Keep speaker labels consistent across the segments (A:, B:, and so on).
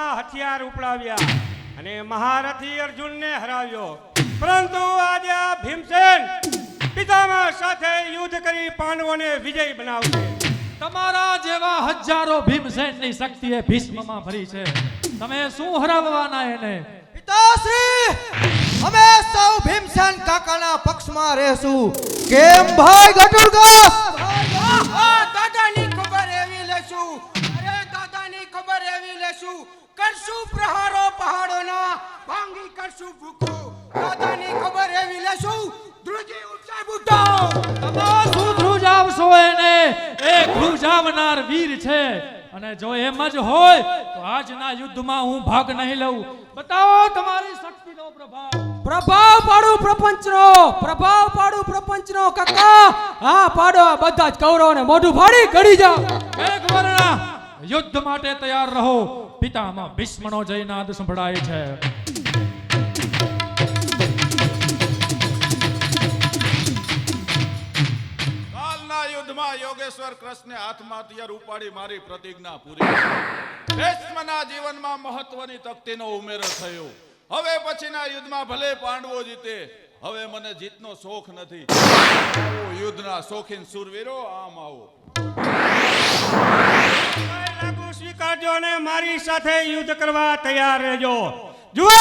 A: હાથમાં હથિયાર ઉપડાવ્યા અને મહારથી અર્જુનને હરાવ્યો, પરંતુ આજે આ ભીમસેન પિતામહ સાથે યુદ્ધ કરી પાંડવોને વિજય બનાવશે.
B: તમારા જેવા હજારો ભીમસેનની શક્તિએ ભીષ્મમાં ભરી છે. તમે શું હરાવવાના એને?
C: પિતાશ્રી, અમે સૌ ભીમસેન કાકાના પક્ષમાં રહેશું. કેમ ભાઈ ગટુરગસ?
D: દાદાની ખબર એવી લેશું. અરે દાદાની ખબર એવી લેશું. કરશું પ્રહારો પહાડોના, ભાંગી કરશું ભૂખો. દાદાની ખબર એવી લેશું. ધ્રુજી ઊંચાઈ બુટો.
B: તમે શું ધ્રુજાવશો એને? એ ધ્રુજાવનાર વીર છે. અને જો એમ જ હોય તો આજના યુદ્ધમાં હું ભાગ નહીં લઉં. બતાવો તમારી શક્તિનો પ્રભાવ.
E: પ્રભાવ પાડું પ્રપંચનો, પ્રભાવ પાડું પ્રપંચનો કાકા. હા પાડો, આ બધા જ કૌરવોને મોઢું ફાડી ગળી જાઓ.
B: એક વર્ણા યુદ્ધ માટે તૈયાર રહો. પિતામહ ભીષ્મનો જયનાદ સંભળાય છે.
F: કાલના યુદ્ધમાં યોગેશ્વર કૃષ્ણે હાથમાં હથિયાર ઉપાડી મારી પ્રતિજ્ઞા પૂરી. ભીષ્મના જીવનમાં મહત્વની તકતીનો ઉમેરો થયો. હવે પછીના યુદ્ધમાં ભલે પાંડવો જીતે, હવે મને જીતનો શોખ નથી. આવો યુદ્ધના શોખીન શૂરવીરો, આમ આવો.
A: લાગુ સ્વીકારજો અને મારી સાથે યુદ્ધ કરવા તૈયાર રહેજો. જુઓ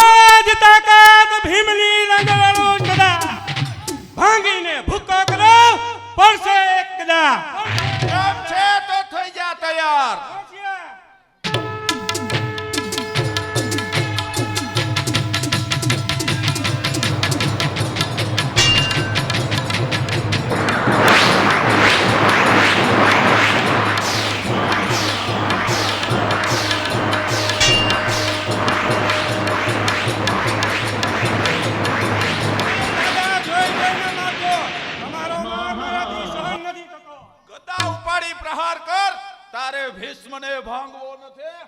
A: જ તાકાત ભીમની રંગવાળું ગદા, ભાંગીને ભૂકો કરો, પડશે એક ગદા.
F: એમ છે તો થઈ જા તૈયાર. ગદા ઉપાડી પ્રહાર કર. તારે ભીષ્મને ભાંગવો નથી.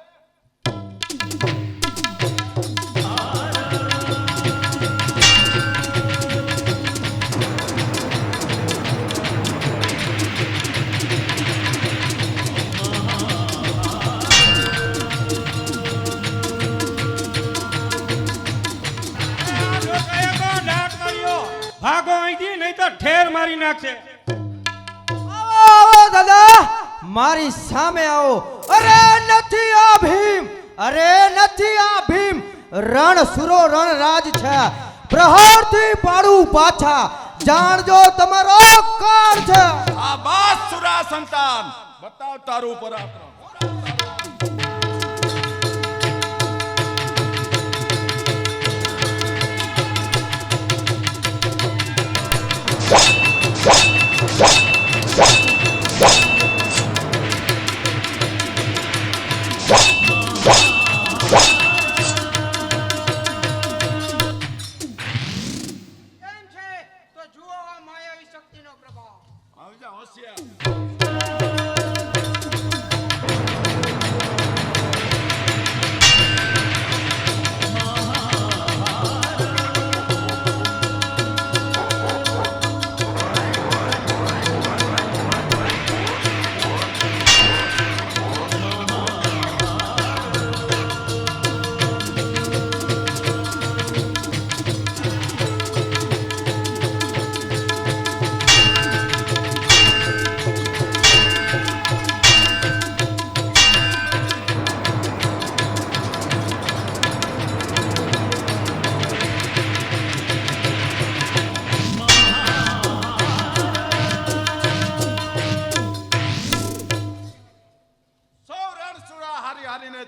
A: ભાગો અહીંથી, નહીં તો ઠેર મારી નાખશે.
C: આવો દાદા, મારી સામે આવો. અરે નથી આ ભીમ, અરે નથી આ ભીમ. રણ સુરો રણ રાજ છે. પ્રહારથી પાડું પાછા. જાણજો તમારો કાર છે.
F: આ બાસ સુરા સંતાન, બતાવ તારું પરાક્રમ.
D: કેમ છે તો જુઓ આ માયાવી શક્તિનો પ્રભાવ.
F: આવી જા હોશિયાર.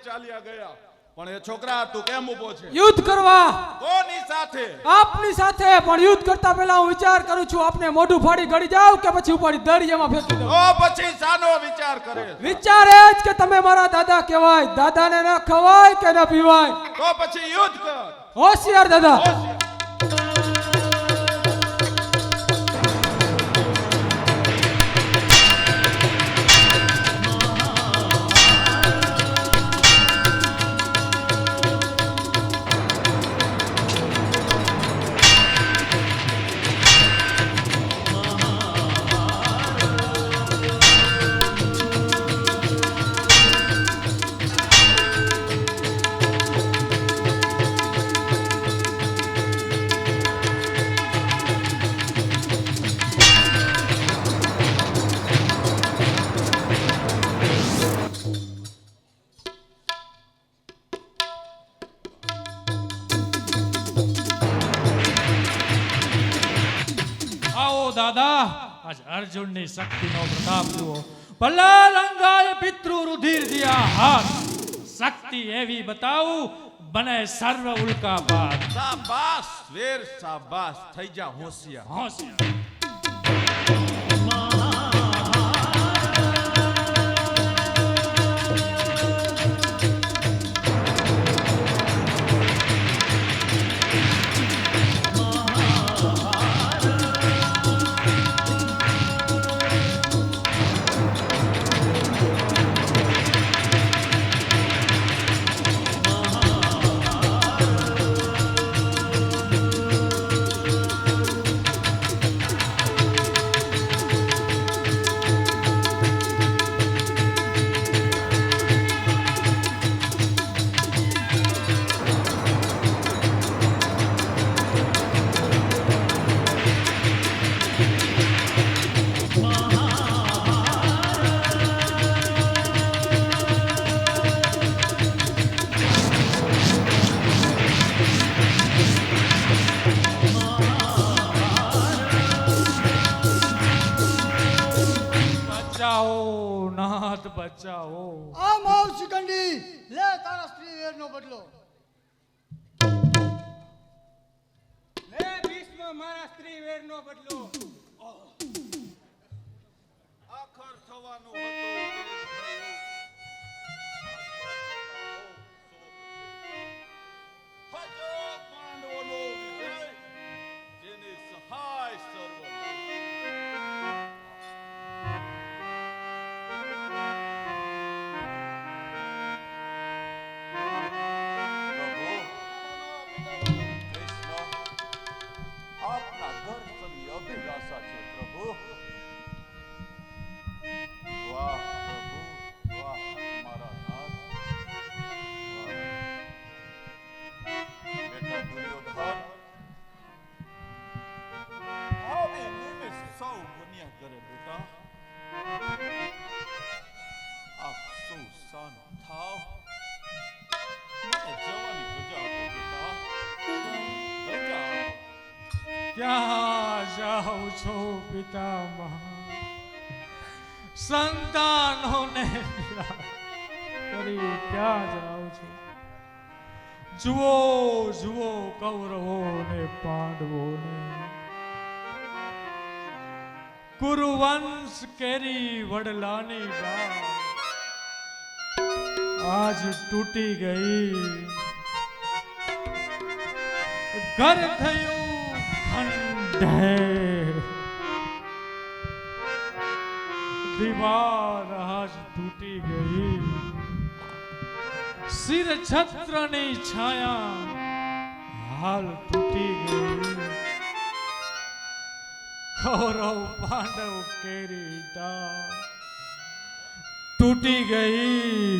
F: ચાલ્યા ગયા, પણ એ છોકરા તું કેમ ઊભો છે?
E: યુદ્ધ કરવા.
F: કોની સાથે?
E: આપની સાથે. પણ યુદ્ધ કરતા પહેલા હું વિચાર કરું છું, આપને મોઢું ફાડી ગળી જાવ કે પછી ઉપાડી દરિયામાં ફેંકી દઉં.
F: તો પછી શાનો વિચાર કરે?
E: વિચાર એ જ કે તમે મારા દાદા કહેવાય. દાદાને ન ખવાય કે ન પીવાય.
F: તો પછી યુદ્ધ કર.
E: હોશિયાર દાદા.
B: દાદા આજ અર્જુનની શક્તિનો પ્રતાપ જુઓ. ભલા રંગાય પિતૃ રુધિર દિયા હાથ. શક્તિ એવી બતાવું બને સર્વ ઉલ્કા બાદ.
F: શાબાશ વીર શાબાશ, થઈ જા હોશિયાર.
B: હોશિયાર. બચાવો નાથ બચાવો.
G: આમ આવ શિખંડી, લે તારા સ્ત્રી વેરનો બદલો.
D: લે ભીષ્મ મારા સ્ત્રી વેરનો બદલો.
F: આખર થવાનું હતું. હજો પાંડવોનો વિજય, જેની સહાય સર્વ. આપના દર્શનની અભિલાષા છે પ્રભુ. વાહ પ્રભુ, વાહ મારા નાથ. બેટા દુર્યોધન, આવી નિમિષ સૌ બન્યા કરે બેટા. આપ સૌ શાંત થાવ. મને જવાની રજા આપો બેટા, રજા આપો.
B: ક્યાં જાઓ છો પિતામહ? સંતાનોને નિરાશ કરી ક્યાં જાઓ છો? જુઓ જુઓ કૌરવો ને પાંડવોને. કુરુવંશ કેરી વડલાની ડાળ આજ તૂટી ગઈ. ઘર થયું ખંડેર. દીવાર આજ તૂટી ગઈ. શિર છત્રની છાયા હાલ તૂટી ગઈ. કૌરવ પાંડવ કેરી ડાળ તૂટી ગઈ.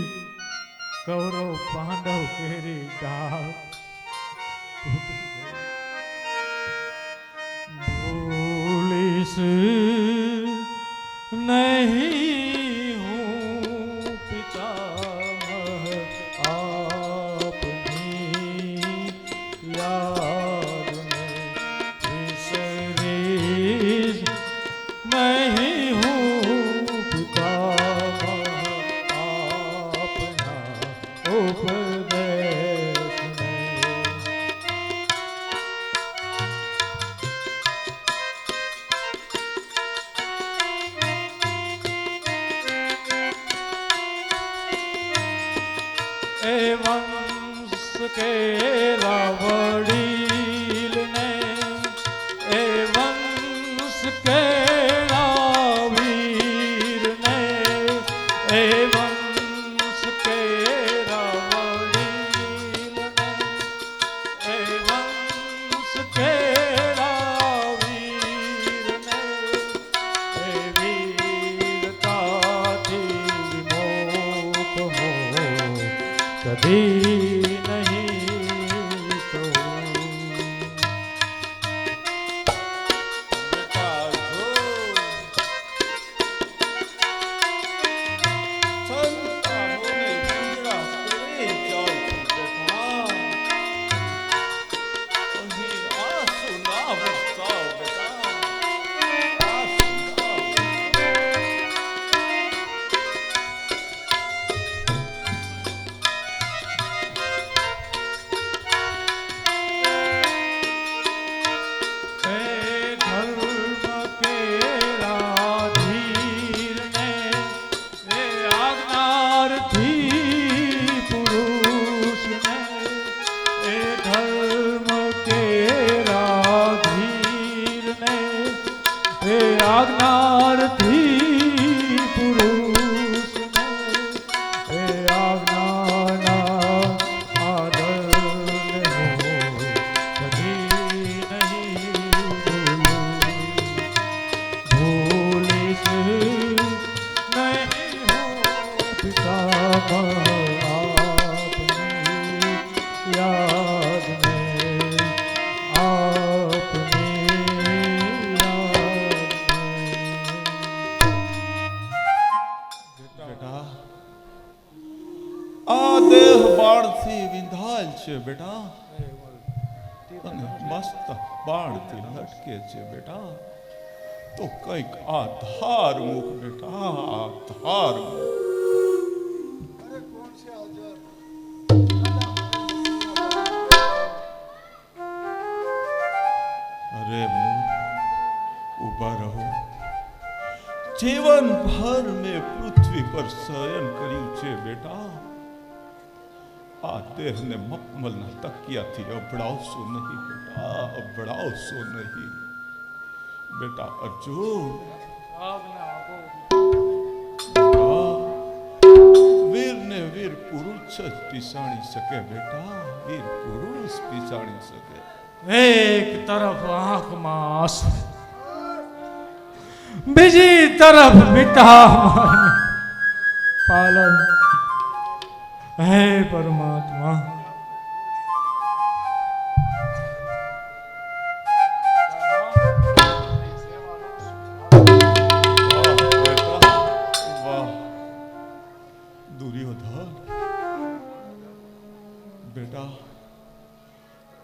B: કૌરવ પાંડવ કેરી ડાળ તૂટી ગઈ. ભૂલીશ નહીં હું પિતામહ આપની યાદને. વિસરીશ નહીં હું પિતામહ આપના ઉપદેશને. એ વંશ કેરા વડીલને, એ વંશ કેરા વીરને, એ વંશ કેરા વડીલને, એ વંશ કેરા વીરને, એ વીરતાથી વિમોક હો કદી નહીં કહું.
F: બેટા જો સંતાનોને નિરાશ કરી જાઉં છું બેટા. અહીં આંસુ ના વરસાવ બેટા. કંધાલ છે બેટા અને મસ્ત બાણથી લટકે છે બેટા તો કઈક આધાર મુખ બેટા આધાર મુખ
G: અરે કોણ છે હાજર?
F: અરે ઉભા રહો जीवन भर में पृथ्वी पर शयन કર્યું છે બેટા આ દેહને મખમલના તકિયાથી અભડાવશો નહીં બેટા અભડાવશો નહીં બેટા અર્જુન વીર ને વીર પુરુષ જ પીસાણી શકે બેટા વીર પુરુષ પીસાણી શકે
B: એક તરફ આંખમાં આંસુ, બીજી તરફ પિતા પાલન. હે પરમાત્મા,
F: વાહ દુર્યોધન બેટા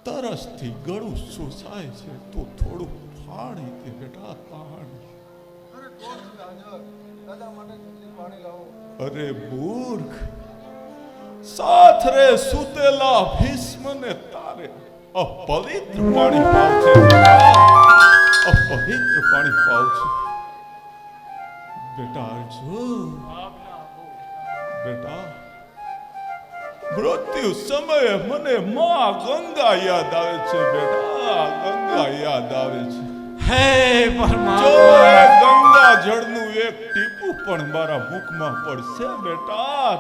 F: તરસથી ગળું શોષાય છે તો થોડું પાણી દે બેટા પાણી.
G: અરે કોણ છે હાજર? દાદા માટે જલ્દી પાણી લાવો.
F: અરે મૂર્ખ સાથ રે સુતેલા ભીષ્મને તારે અપવિત્ર પાણી પાવ છે બેટા અપવિત્ર પાણી પાવ છે બેટા અર્જુન બેટા મૃત્યુ સમયે મને માં ગંગા યાદ આવે છે બેટા ગંગા યાદ આવે છે
B: હે
F: જો
B: પરમાત્મા,
F: એ ગંગા જળનું એક ટીપું પણ મારા મુખમાં પડશે બેટા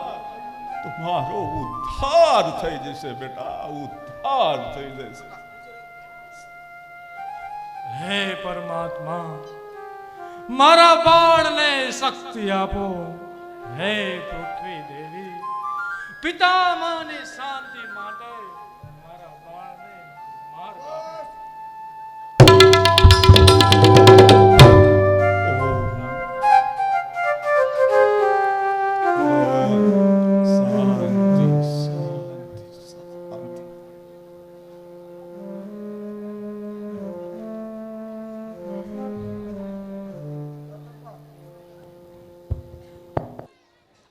F: તો મારો ઉદ્ધાર થઈ જશે બેટા ઉદ્ધાર થઈ જશે.
B: હે પરમાત્મા, મારા બાળને શક્તિ આપો. હે પૃથ્વી દેવી, પિતામાની શાંતિ માટે મારા બાળને માર્ગ આપો.
F: શાંતિ શાંતિ શાંતિ.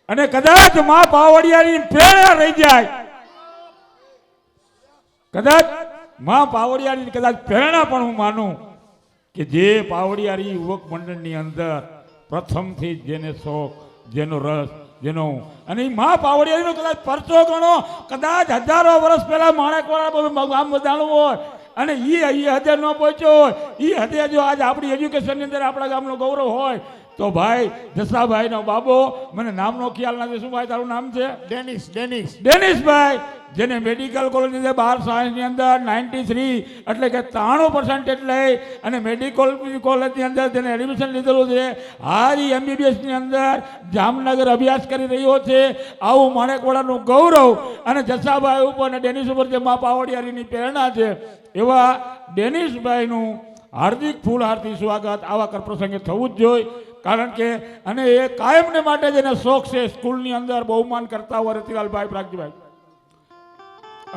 A: અને કદાચ માં પાવડિયાની પ્રેરણા રહી જાય, કદાચ માં પાવડિયાની કદાચ પ્રેરણા પણ હું માનું કે જે પાવડિયારી યુવક મંડળની અંદર પ્રથમથી જેને શોખ, જેનો રસ, જેનો અને એ માં પાવડિયારીનો કદાચ પરચો ગણો, કદાચ હજારો વર્ષ પહેલા માણેકવાળા ગામ બધાનું હોય અને એ હદે ન પહોંચ્યો હોય, એ હદે જો આજ આપણી એજ્યુકેશનની અંદર આપણા ગામનો ગૌરવ હોય તો ભાઈ જસાભાઈનો બાબો, મને નામનો ખ્યાલ નથી, શું ભાઈ તારું નામ છે? ડેનિશભાઈ, જેને મેડિકલ કોલેજની અંદર 12 સાયન્સની અંદર 93 એટલે કે 93% લઈ અને મેડિકલ કોલેજની અંદર જેને એડમિશન લીધેલું છે, હારી એમબીબીએસની અંદર જામનગર અભ્યાસ કરી રહ્યો છે. આવું માણેકવાડાનું ગૌરવ અને જસાભાઈ ઉપર અને ડેનિશ ઉપર જે મા પાવડિયારીની પ્રેરણા છે એવા ડેનિશભાઈનું હાર્દિક ફૂલહારથી સ્વાગત આવા કર પ્રસંગે થવું જ જોઈએ. કારણ કે અને એ કાયમને માટે જેને શોખ છે, સ્કૂલની અંદર બહુમાન કરતા હોય રતિલાલભાઈ પ્રાગજીભાઈ,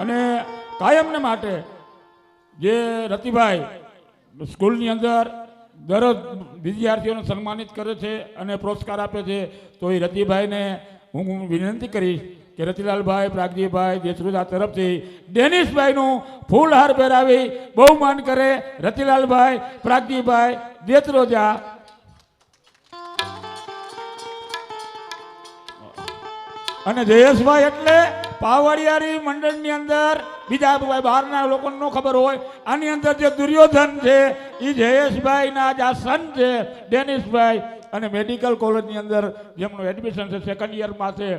A: અને કાયમને માટે જે રતિભાઈ સ્કૂલની અંદર દરરોજ વિદ્યાર્થીઓને સન્માનિત કરે છે અને પુરસ્કાર આપે છે, તો એ રતિભાઈને હું વિનંતી કરીશ કે રતિલાલભાઈ પ્રાગજીભાઈ દેશરુજા તરફથી ડેનિશભાઈનું ફૂલહાર પહેરાવી બહુમાન કરે. રતિલાલભાઈ પ્રાગજીભાઈ દેશરોજા. અને જયેશભાઈ એટલે પાવડિયારી મંડળની અંદર બીજા બહારના લોકોને ન ખબર હોય, આની અંદર જે દુર્યોધન છે એ જયેશભાઈના જ આ સન છે ડેનિશભાઈ. અને મેડિકલ કોલેજની અંદર જેમનું એડમિશન છે સેકન્ડ યરમાં છે,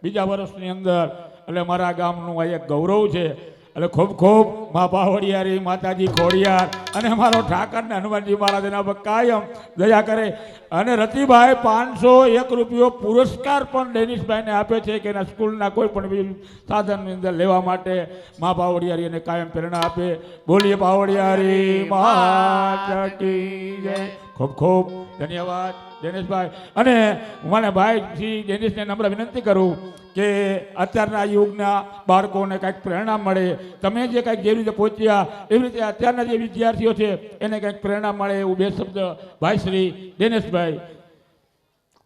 A: બીજા વર્ષની અંદર. એટલે મારા ગામનું આ એક ગૌરવ છે. એટલે ખૂબ ખૂબ મા પાવડિયારી માતાજી ખોડિયાર અને અમારો ઠાકર ને હનુમાનજી મહારાજ એના પર કાયમ દયા કરે. અને રતિભાઈ 501 રૂપિયો પુરસ્કાર પણ ડેનિશભાઈને આપે છે કે એના સ્કૂલના કોઈ પણ સાધનની અંદર લેવા માટે મા પાવડિયારી એને કાયમ પ્રેરણા આપે. બોલીએ પાવડિયારી માતા કી જય.
H: ખૂબ ખૂબ ધન્યવાદ દિનેશભાઈ. અને મને ભાઈ શ્રી દિનેશને નમ્ર વિનંતી કરું કે અત્યારના યુગના બાળકોને કંઈક પ્રેરણા મળે. તમે જે કંઈક જેવી રીતે પહોંચ્યા એવી રીતે અત્યારના જે વિદ્યાર્થીઓ છે એને કંઈક પ્રેરણા મળે એવું બે શબ્દ ભાઈ શ્રી દિનેશભાઈ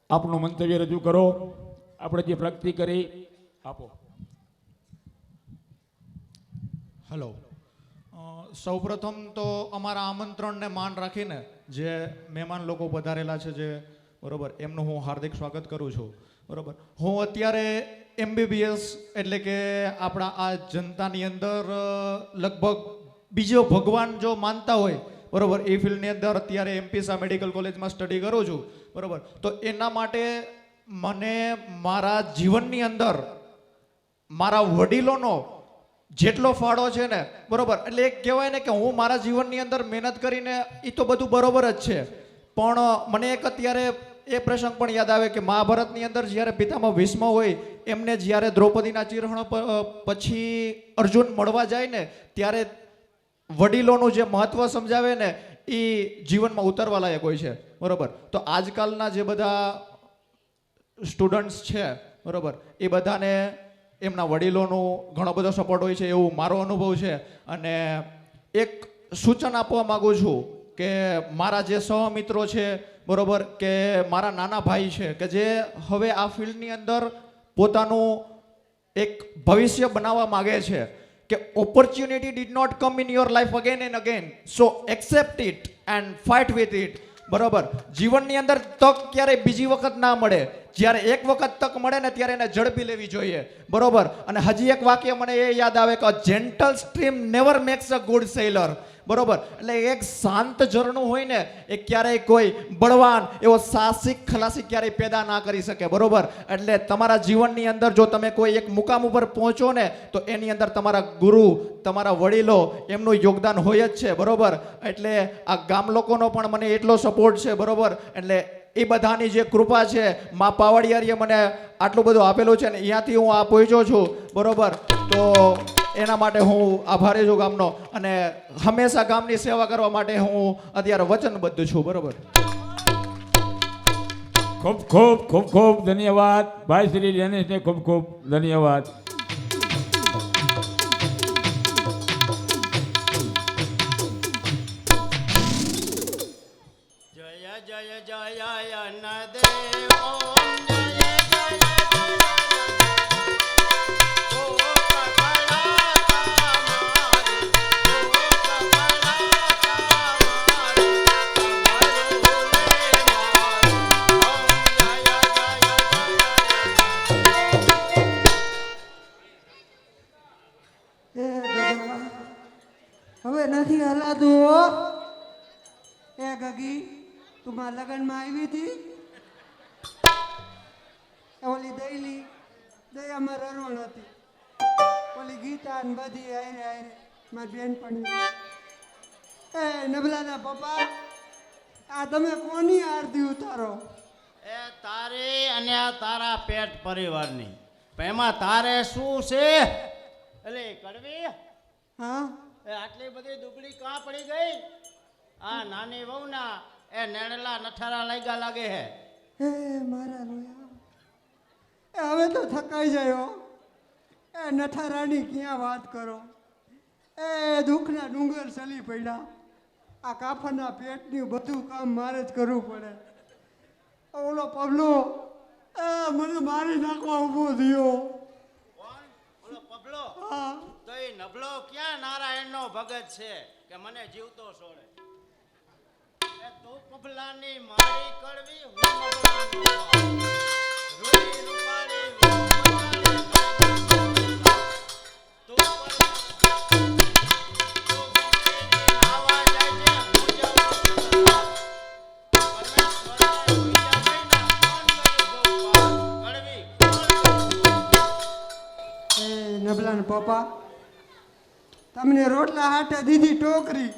H: આપનું મંતવ્ય રજૂ કરો. આપણે જે પ્રગતિ કરી આપો.
I: હેલો. સૌપ્રથમ તો અમારા આમંત્રણને માન રાખીને જે મહેમાન લોકો પધારેલા છે જે બરોબર એમનું હું હાર્દિક સ્વાગત કરું છું. બરોબર, હું અત્યારે MBBS એટલે કે આપણા આ જનતાની અંદર લગભગ બીજો ભગવાન જો માનતા હોય બરોબર એ ફિલ્ડની અંદર અત્યારે MP શાહ મેડિકલ કોલેજમાં સ્ટડી કરું છું. બરોબર, તો એના માટે મને મારા જીવનની અંદર મારા વડીલોનો જેટલો ફાળો છે ને બરોબર, એટલે એક કહેવાય ને કે હું મારા જીવનની અંદર મહેનત કરીને એ તો બધું બરોબર જ છે, પણ મને એક અત્યારે એ પ્રસંગ પણ યાદ આવે કે મહાભારતની અંદર જ્યારે પિતામહ ભીષ્મ હોય એમને જ્યારે દ્રૌપદીના ચિરહરણ પછી અર્જુન મળવા જાય ને ત્યારે વડીલોનું જે મહત્વ સમજાવે ને એ જીવનમાં ઉતરવા લાયક હોય છે. બરોબર, તો આજકાલના જે બધા સ્ટુડન્ટ્સ છે બરોબર એ બધાને એમના વડીલોનો ઘણો બધો સપોર્ટ હોય છે એવું મારો અનુભવ છે. અને એક સૂચન આપવા માગું છું કે મારા જે સહમિત્રો છે બરોબર કે મારા નાના ભાઈ છે કે જે હવે આ ફિલ્ડની અંદર પોતાનું એક ભવિષ્ય બનાવવા માગે છે કે opportunity did not come in your life again and again, so accept it and fight with it. બરોબર, જીવનની અંદર તક ક્યારેય બીજી વખત ના મળે, જ્યારે એક વખત તક મળે ને ત્યારે એને ઝડપી લેવી જોઈએ. બરોબર, અને હજી એક વાક્ય મને એ યાદ આવે કે gentle stream never max a good seller. બરોબર, એટલે એક શાંત ઝરણું હોય ને એ ક્યારેય કોઈ બળવાન એવો સાહસિક ખલાસી ક્યારેય પેદા ના કરી શકે. બરોબર, એટલે તમારા જીવનની અંદર જો તમે કોઈ એક મુકામ ઉપર પહોંચો ને તો એની અંદર તમારા ગુરુ તમારા વડીલો એમનું યોગદાન હોય જ છે. બરોબર, એટલે આ ગામ લોકોનો પણ મને એટલો સપોર્ટ છે. બરોબર, એટલે એ બધાની જે કૃપા છે મા પાવડિયારીએ મને આટલું બધું આપેલું છે ને અહીંયાથી હું આ પહોંચ્યો છું. બરોબર, તો એના માટે હું આભારી છું ગામનો, અને હંમેશા ગામની સેવા કરવા માટે હું અત્યારે વચનબદ્ધ છું. બરોબર,
H: ખૂબ ખૂબ ખૂબ ખૂબ ધન્યવાદ ભાઈ શ્રી દિનેશને. ખૂબ ખૂબ ધન્યવાદ.
J: જય જય જય અન્નદેવ ઓમ જય જય
G: હવે નથી હલાતું હો. એ ગગી તું મારા લગ્નમાં આવી હતી? ઓલી દઈલી દયામાં રરોણ હતી, ઓલી ગીતા ને બધી આયરે આયરે મારી બેનપણી. એ નબલાના પપ્પા, આ તમે કોની આરતી ઉતારો?
J: એ તારી અને આ તારા પેટ પરિવારની. એમાં તારે શું છે? એટલે કડવી
G: હા,
J: એ આટલી બધી દુબળી કાં પડી ગઈ? આ નાની વહુના એ નેણલા નઠારા લાગ્યા લાગે હે.
G: એ મારા લોયા, એ હવે તો થકાઈ જાય હો. એ નઠારાની ક્યાં વાત કરો, એ દુઃખના ડુંગર ચલી પડ્યા. આ કાફરના પેટની બધું કામ મારે જ કરવું પડે. ઓલો પબલો એ મને મારી નાખવા ઊભો થયો.
J: કોણ? ઓલો પબલો?
G: હા,
J: તો એ નબળો ક્યાં નારાયણનો ભગત છે કે મને જીવતો છોડે? એ તું પબલાની મારી કડવી, હું નબળાનો બાપ. રૂડી રૂપાળી વહુ મચાડે તું આવા જાય છે, હું જાઉં છું. પરમેશ્વરે ભૂલ્યા થઈને કોણ કર્યું ભગવાન? કડવી
G: એ નબલાના પપ્પા, તમને રોટલા હાટે દીધી ટોકરી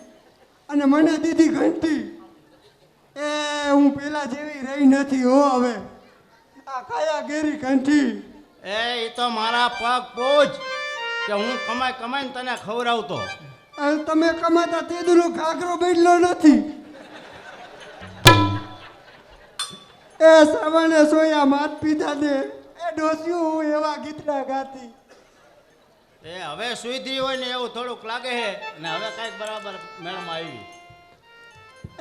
G: અને મને દીધી ઘંટી. એ હું પેલા જેવી રહી નથી હો હવે. આ કાયા ગેરી ઘંટી.
J: એ તો મારા પગ પૂછ કે હું કમાઈ કમાઈને તને ખવડાવતો.
G: તમે કમાતા તેદુનો ઘાઘરો બેડલો નથી. એ સામાન્ય સોયા માત પિતા ને એ ડોસ્યું હું એવા ગીતડા ગાતી.
J: એ હવે સુઈધી હોય ને એવું થોડુંક લાગે છે ને હવે કાંઈક બરાબર મેળમાં આવી.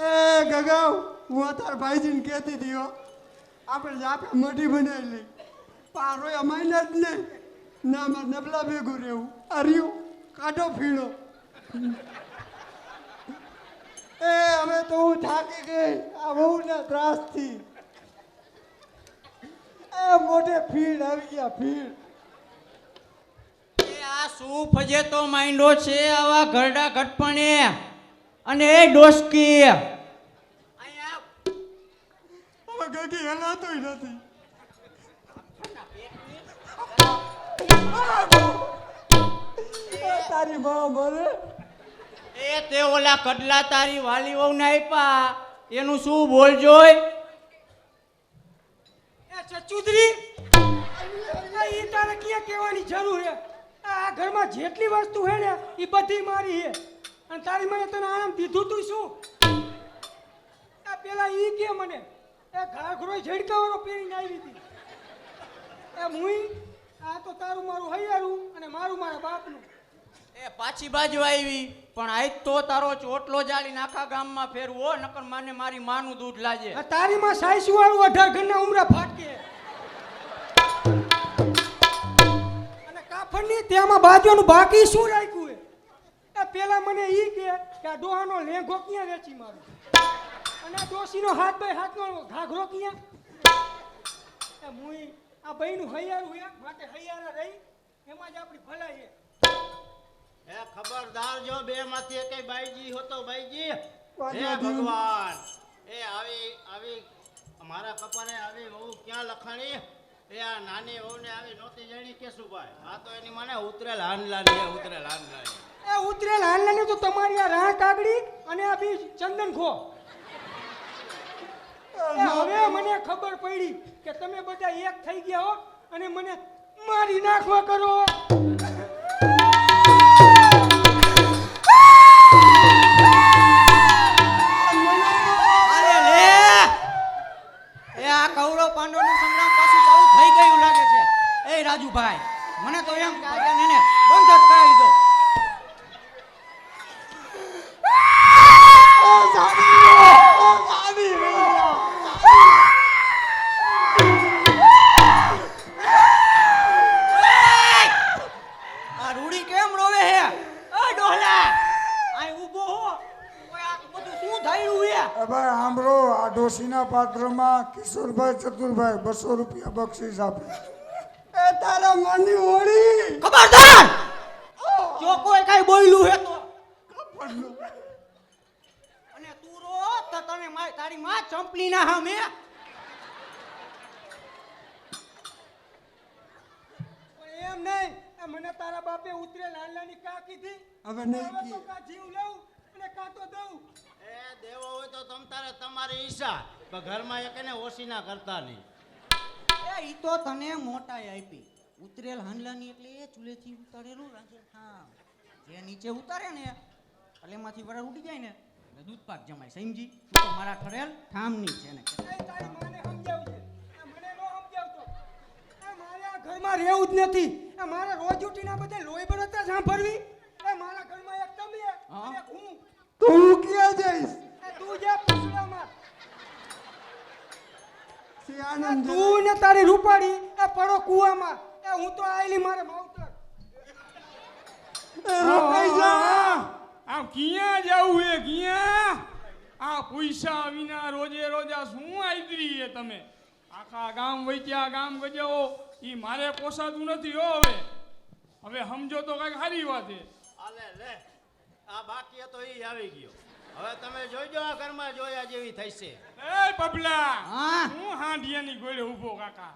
G: એ ગગાવ હું તાર ભાઈજીને કહેતી હતી હો, આપણે જાપે મઢી બનાવી લઈ પારો માઇનર જ ને ના મારે નબળા ભેગું રહેવું અર્યું કાઢો ફીણો. એ અમે તો હું થાકી ગઈ આ બહુના ત્રાસથી. એ મોઢે ફીણ આવી ગયા ફીણ.
E: એ આ શું ફજેતો માંડો છે આવા ઘરડા ઘટપણે અને એ ડોસકી
G: હવે ગગી હલાતોય નથી. એ તારી માં મરે.
E: એ તે ઓલા કડલા તારી વાલી વહુ ને આપ્યા એનું શું બોલજોય.
D: એ ચચુદરી એ તારે ક્યાં કહેવાની જરૂર છે? આ ઘરમાં જેટલી વસ્તુ છે ને એ બધી મારી છે અને તારી મને તને આરામ દીધું તું શું? આ પેલા ઈ કે મને એ ઘાઘરો ઝડકાવાળો પહેરીને આવી હતી એ મુઈ આ તો તારું મારું હૈયારું અને મારું મારા બાપનું.
E: એ પાછી બાજુ આવી પણ આજ તો તારો ચોટલો જાળીને આખા ગામમાં ફેરવો નકર માને મારી માનું દૂધ લાજે.
D: આ તારી માં સાઈસુ વાળું 18 ઘરના ઉમરા ફાટકે અને કાફણની તેમાં બાજુનું બાકી શું રાખ્યું હે? એ પેલા મને ઈ કે આ ડોહાનો લેંઘો ક્યાં વેચી મારું અને આ ડોસીનો હાથ બાય હાથનો ઘાઘરો ક્યાં? એ મુઈ આ બઈનું હૈયારું હે માટે હૈયારા રહી એમાં જ આપણી ભલાઈ છે.
J: એ ખબરદાર જો બે માંથી એકેય બાઈજી હોતો બાઈજી. હે
G: બાઈજી.
J: ભગવાન એ આવી મારા કપાને આવી વહુ ક્યાં લખાણી? એ આ નાની વહુને આવી નહોતી જાણી કે શું ભાઈ? આ તો એની મને ઉતરેલ હાંડલાની હે, ઉતરેલ હાંડલાની.
D: એ ઉતરેલ હાલને તો તમારી આ રાહ કાગડી અને આ બી ચંદન ખો. એ હવે મને ખબર પડી કે તમે બધા એક થઈ ગયા હો અને મને મારી નાખવા કરો.
E: અરે લે એ આ કૌરવ પાંડવનું સંગ્રામ પાછું ચાલુ થઈ ગયું લાગે છે. એ રાજુભાઈ મને તો એમ કે આજે એને બંધ જ કરાવી દો. આ રૂડી કેમ રોવે હે? આ ડોહલા આય ઊભો હો. ઓય આ બધું શું થયું હે?
G: ભાઈ આંબળો આ ડોશીના પાત્રમાં કિશોરભાઈ ચતુરભાઈ 200 રૂપિયા બક્ષીસ આપે. એ તારા મનની હોળી.
E: ખબરદાર જો કોઈ કઈ બોલ્યું હે તો અને તું રો તો તને તારી માં ચંપલી ના હામે.
D: પણ એમ નહીં આ મને તારા બાપે ઉતરે લાલલાની કા કીધી
G: હવે નહીં
D: હવે તો
G: કી.
D: કા જીવ લઉં અને કા તો દઉં.
J: એ દેવો હોય તો તમ તારે તમારી ઈચ્છા પણ ઘરમાં એકને ઓછી ના કરતા નહીં.
E: એ ઈ તો તને મોટાઈ આપી ઉતરેલ હાંડલાની એટલે એ ચૂલેથી ઉતારેલું રાજે. હા જે નીચે ઉતારે ને એટલે એમાંથી વરાળ ઉડી જાય ને એટલે દૂધ પાક જમાય. સમજી તું તો મારા ઠરેલ ઠામની છે ને.
D: એ તારી માને સમજાવજે આ મને નો સમજાવતો. આ મારે આ ઘરમાં રહેવું જ નથી. આ મારે રોજ ઉઠીને બધે લોહી બળતરા સાંભળવી. એ મારા ઘરમાં એક તમે
E: હા.
D: અને હું.
G: તું ક્યાં જઈશ?
D: એ તું જે પૂછડામાં
G: સિયાનંદ
D: તું ને તારી રૂપાડી એ પડો કૂવામાં. એ હું તો આયલી મારે માવતર.
G: રોકાઈ જા.
H: આમ ક્યાં જાવું હે ક્યાં? આ પૈસા વિના રોજે રોજા શું આદરી હે તમે? આખા ગામ વૈદ્યા ગામ ગજાઓ ઈ મારે પોસાતું નથી હો. હવે સમજો તો કઈક સારી વાત હે.
J: આલે લે આ બાકી હતો ઈ આવી ગયો. હવે તમે જોઈજો આ ઘરમાં જોયા જેવી થઈ છે.
H: એ પબલા
E: હા.
H: હું હાંડિયાની ગોળે ઊભો કાકા.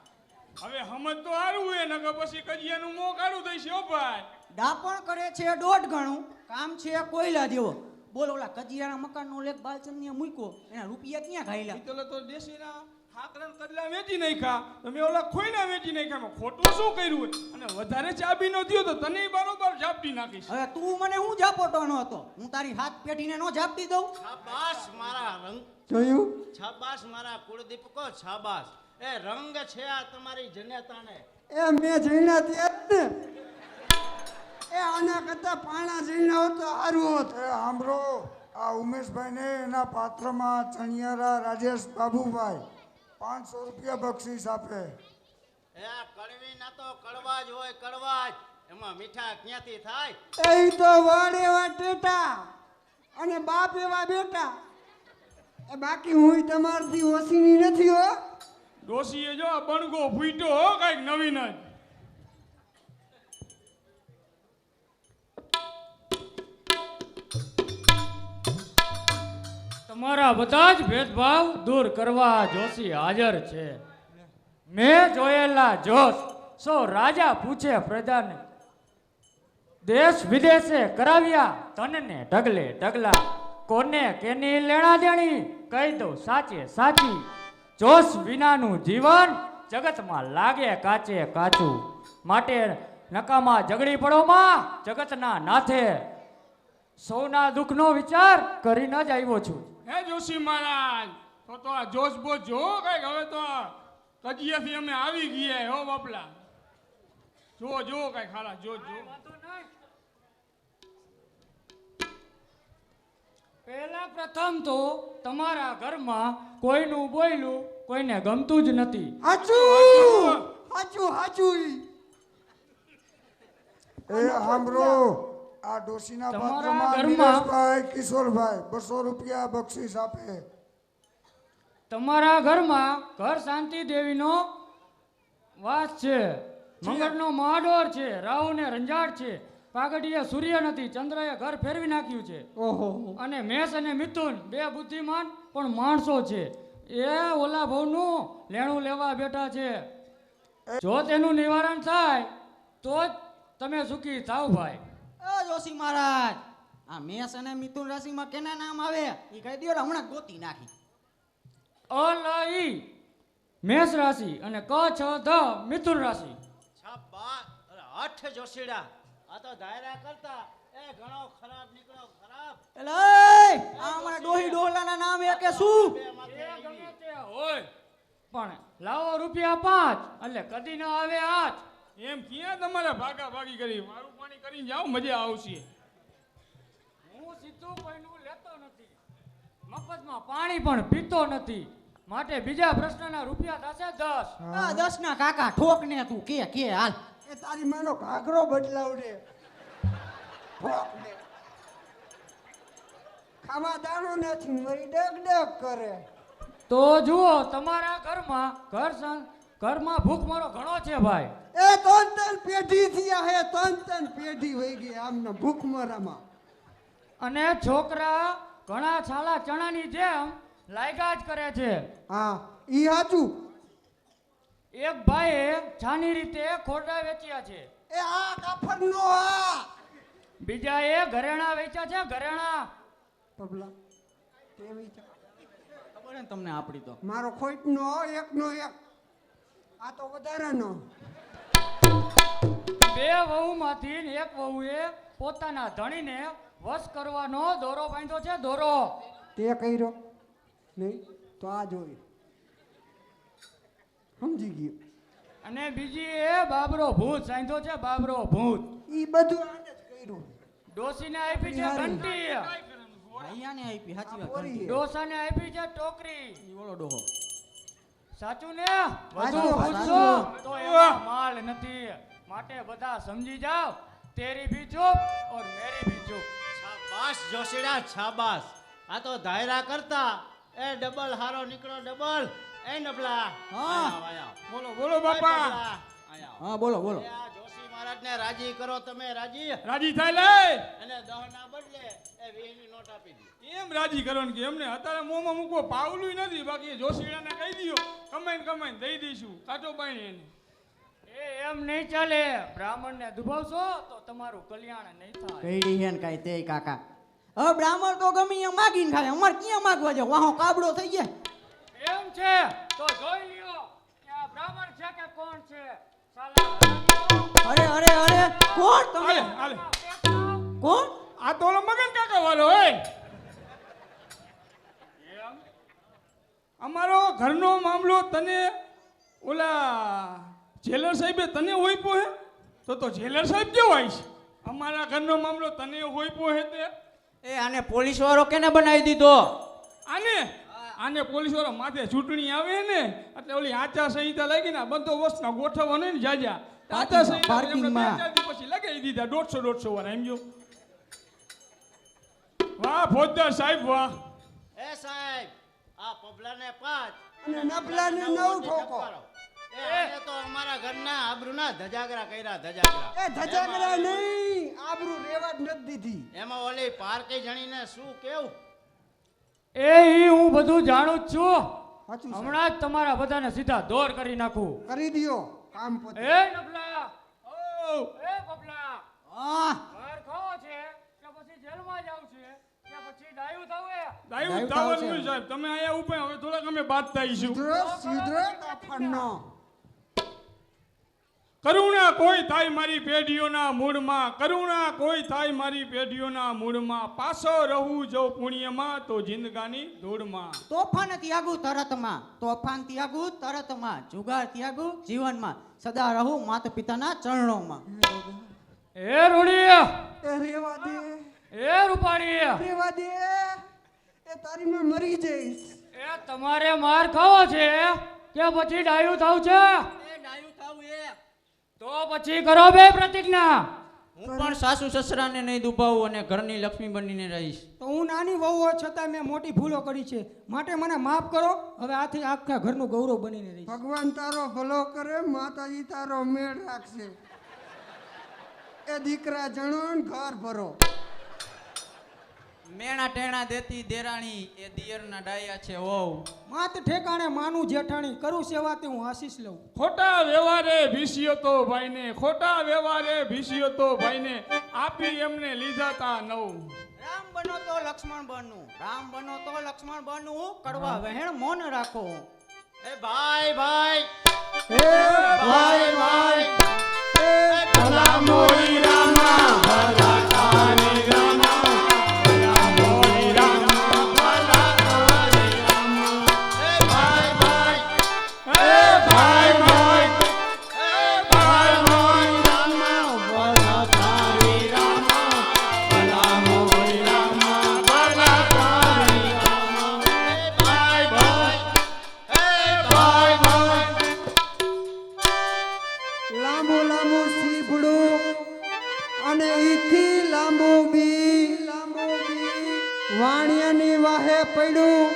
H: હવે સમજ તો સારું હે નકર પછી કજિયાનું મોં કાઢું થઈશે હો ભાઈ.
E: દાપણ કરે છે 1.5 ગણું કામ છે કોયલા જેવો. બોલ ઓલા કજિયાના મકાનનો લેખ બાલચંદને મૂક્યો એના રૂપિયા ક્યાં ખાઈલા?
H: તો દેશીના
A: ખાકરા કદલા વેચી નાખ્યા તમે ઓલા ખોઈના વેચી નાખ્યા મેં ખોટું શું કર્યું હોય? અને વધારે ચાબી નો થયો તો તને બરોબર ઝાપટી નાખીશ.
E: હવે તું મને હું ઝાપોટવાનો હતો? હું તારી હાથ પેટીને નો ઝાપટી દઉં?
J: શાબાશ મારા રંગ,
G: જોયું
J: શાબાશ મારા કુળદીપકો, શાબાશ. એ રંગ છે આ તમારી જનેતાને.
G: એ મેં જઈના ત્યાં ને એ આના કરતા પાણા જઈના હોત તો સારું હોત.
K: સાંભળો, આ ઉમેશભાઈને એના પાત્રમાં ચણિયારા રાજેશ બાબુભાઈ 500 રૂપિયા બક્ષીસ આપે.
J: એ આ કડવી ના તો કડવા જ હોય, કડવા જ. એમાં મીઠા ક્યાંથી થાય?
G: એ તો વડ એવા ટેટા અને બાપ એવા બેટા. એ બાકી હું તમારથી ઓછીની નથી હો.
A: ડોશીએ જો આ બણગો ફૂટ્યો હો કાંઈક નવીન જ.
B: તમારા બધા જ ભેદભાવ દૂર કરવા જોશી હાજર છે. મેં જોયેલા જોશ સો રાજા પૂછે પ્રજાને, દેશ વિદેશે કરાવ્યા તનને ઢગલે ઢગલા, કોને કેની લેણા દેણી કહી દઉં સાચે સાચી, જોશ વિનાનું જીવન જગતમાં લાગે કાચે કાચું, માટે નકામા ઝઘડી પડોમાં જગતના નાથે, સૌના દુઃખનો વિચાર કરીને જ આવ્યો છું.
A: હે જોશી મહારાજ, તો આ જોશ બોશ જો કાંઈક. હવે તો આ કજિયાથી અમે આવી ગયા હો બાપલા. જો કાંઈક ખાલા જો. પહેલા પ્રથમ તો તમારા ઘરમાં કોઈનું બોયલું કોઈને ગમતું જ નથી.
G: હાચું હાચું હાચું.
K: એ સાંભળો, આ ડોશીના
B: તમારા
K: પાત્રમાં
B: ઘરમાં-
K: નિલેશભાઈ કિશોરભાઈ 200 રૂપિયા બક્ષીસ આપે.
B: તમારા ઘરમાં ઘર શાંતિ દેવીનો વાસ છે, મંગળનો મહાડોર છે, રાહુ ને રંજાડ છે, પાઘડીએ સૂર્ય નથી, ચંદ્રએ ઘર ફેરવી નાખ્યું છે.
G: ઓહો,
B: અને મેષ અને મિથુન બે બુદ્ધિમાન પણ માણસો છે, એ ઓલા ભાવનું લેણું લેવા બેઠા છે. જો તેનું નિવારણ થાય તો જ તમે સુખી થાવ ભાઈ.
E: એ જોશી મહારાજ, આ મેષ અને મિથુન રાશિમાં કેના નામ આવે એ કહી દ્યો ને, હમણાં ગોતી નાખી.
B: અલઈ મેષ રાશિ અને ક છ ધ મિથુન રાશિ.
J: શાબાશ. અરે હઠ જોશીડા, આ તો ધાયરા કરતા એ ઘણો ખરાબ નીકળ્યો, ખરાબ.
E: એલે આ હમણાં ડોહી ડોહલાના નામ એ કે શું?
J: બે માથે
B: એ
J: આવી.
B: ગમે તે હોય પણ લાવો રૂપિયા 5 એટલે કદી ન આવે 8.
A: એમ ક્યાં તમારે ભાગા ભાગી કરી? મારું પાણી કરીને જાઓ, મજા આવશે.
B: હું સીધું કોઈનું લેતો નથી, મફતમાં પાણી પણ પીતો નથી, માટે બીજા પ્રશ્નના રૂપિયા થશે 10.
E: આ 10 ના કાકા ઠોક ને તું કે હાલ.
G: એ તારી માનો ઘાઘરો બદલાવડે. ઠોક દે. ખાવા દાણો નથી મરી ડગ ડગ કરે.
B: તો જુઓ તમારા ઘરમાં ભૂખમરો ઘણો છે ભાઈ.
G: એ તન પેઢી થયા હે, તન પેઢી વહી ગઈ આમને ભૂખમરામાં.
B: અને છોકરા ઘણા છાલા ચણાની જેમ લાયગા જ કરે છે.
G: હા ઈ હાચું.
B: એક ભાઈએ છાની રીતે ખોરડા વેચ્યા છે,
G: એ આ કાફરનો આ
B: બીજાએ ઘરેણા વેચ્યા છે, ઘરેણા.
G: પબલા તેવી છે.
E: ખબર ને તમને આપડી તો.
G: મારો ખોટનો એકનો એક, આ તો વધારાનો.
B: બે વહુમાંથી એક વહુએ પોતાના ધણીને વશ કરવાનો દોરો બાંધ્યો છે, દોરો.
G: તે કર્યો નહીં તો આ જોઈ સમજી ગયો.
B: અને બીજી એ બાબરો ભૂત સાંધ્યો છે, બાબરો ભૂત.
G: ઈ બધું આને જ કર્યું.
B: ડોસીને આપી છે ઘંટી,
E: ભાઈયાને આપી સાચી વાત.
G: પોરી.
B: ડોસાને આપી છે ટોકરી.
E: ઈ ઓલો ડોહો.
B: સાચું ને? વધુ
G: સાચું,
B: પૂછશો
G: સાચું.
B: તો એમાં માલ નથી, માટે બધા સમજી જાઓ. તેરી ભી ચૂપ ઓર મેરી ભી ચૂપ.
J: શાબાશ જોશીડા, શાબાશ. આ તો ધાયરા કરતા એ ડબલ હારો નીકળો, ડબલ. એ નબળા.
E: હા.
J: આયા.
A: બોલો બાપા.
J: આયા.
E: હા બોલો બોલો.
J: એ આ જોશી મહારાજને રાજી કરો તમે, રાજી.
A: રાજી થાય લે.
J: અને 10 ના બદલે એ 20 ની નોટ આપી દી.
A: એમ રાજી કરવાનું કે એમને અત્યારે મોંમાં મૂકવો પાવલું નથી, બાકી જોશીડાને કહી દયો કમાઈને દઈ દઈશું કાચો બાઈને એને.
B: એ એમ નહીં ચાલે, બ્રાહ્મણને દુભાવશો તો તમારું કલ્યાણ નહીં થાય.
E: કઈડી હે ને કાઈ તે કાકા. હવે બ્રાહ્મણ તો ગમે એમ માગીને ખાય, અમાર ક્યાં માગવા જાવ? વાહો કાબડો થઈ જાય.
B: એમ છે તો જોઈ લ્યો કે આ બ્રાહ્મણ છે કે કોણ છે સાલા હરામીઓ.
E: અરે અરે અરે કોણ તમે
A: હાલે હાલે
E: કોણ
A: આ તો ઓલો મગન કાકા વાળો હોય અમારો ઘરનો મામલો તને ઓલા જેલર સાહેબે તને હોઈપો હે તો જેલર સાહેબ કેવાય છે અમારા ઘરનો મામલો તને હોઈપો હે તે
E: એ આને પોલીસ વાળો કેને બનાવી દીધો
A: આને પોલીસ વાળા માથે ચૂંટણી આવે ને એટલે ઓલી આચાર સંહિતા લાગી ને બંદોબસ્તના ગોઠવવાનો ને જાજા આચાર સંહિતા એમને 2-4 દી પછી લગાવી દીધા 150 વાળા એમ જો વાહ ફોજદાર સાહેબ વાહ
J: એ સાહેબ આ પબલાને 5
G: અને નબલાને 9 ઠોકો.
J: એ તો અમારા ઘરના આબરૂના ધજાગરા કર્યા ધજાગરા.
G: એ ધજાગરા નહીં, આબરૂ રેવા જ નથી દીધી.
J: એમાં ઓલી પારકી જણીને શું કેવું?
B: ઈ હું બધું જાણું જ છું.
G: સાચું છે.
B: હમણાં જ તમારા બધાને સીધા દોર કરી નાખું.
G: કરી દ્યો કામ પોતે.
B: એ નબલા ઓ એ બબલા
E: હા
B: માર ખાવો છે કે પછી જેલમાં જાવ છે કે પછી ડાયું થાવે?
A: ડાયું તાવલ સાહેબ તમે અહીંયા ઉભા હવે થોડાક અમે બાદ થઈશું
G: સીધો કાફણનો.
A: કરુણા કોઈ થાય મારી પેઢીઓના મૂળમાં કરુણા કોઈ થાય મારી પેઢીઓના મૂળમાં પાછો રહું જો પુણ્યમાં તો જિંદગાની ધૂળમાં
E: તોફાન ત્યાગું તરતમાં તોફાન ત્યાગું તરતમાં જુગાર ત્યાગું જીવનમાં સદા રહું માતા પિતાના ચરણોમાં
B: એ રૂડી
G: એ રેવા દે,
B: એ રૂપાણી
G: રેવા દે. એ તારી માં મરી જઈશ.
B: એ તમારે માર ખાવો છે કે પછી ડાયું થાવ છે?
E: એ ડાયું થાવું એ
B: તો પછી કરો બે પ્રતિજ્ઞા.
E: હું પણ સાસુ સસરાને નહીં દુભાવું અને ઘરની લક્ષ્મી બનીને રહીશ.
G: તો હું નાની વહુ હોવા છતાં મેં મોટી ભૂલો કરી છે, માટે મને માફ કરો. હવે આથી આખા ઘરનું ગૌરવ બનીને રહીશ. ભગવાન તારો ભલો કરે, માતાજી તારો મેળ રાખશે. એ દીકરા જણો ને ઘર ભરો.
E: મેણા ટેણા દેતી દેરાણી એ દિયરના ડાયા છે વહુ.
G: માત ઠેકાણે માનું જેઠાણી, કરું સેવાથી હું આશીષ લઉં.
A: ખોટા વ્યવહારે ભીસ્યો તો ભાઈને ખોટા વ્યવહારે ભીસ્યો તો ભાઈને આપી એમને લીધા તા નવ
E: રામ બનો તો લક્ષ્મણ બનવું, રામ બનો તો લક્ષ્મણ બનવું, કડવા વહેણ મૌન રાખો.
J: એ ભાઈ ભાઈ
G: હે ભાઈ ભાઈ, એ ભલા મોરી રામા, ભલા તારી રામા. લાંબુ લાંબુ સીભડું અને ઈથી લાંબુ બી, વાણિયાની વાહે પડ્યું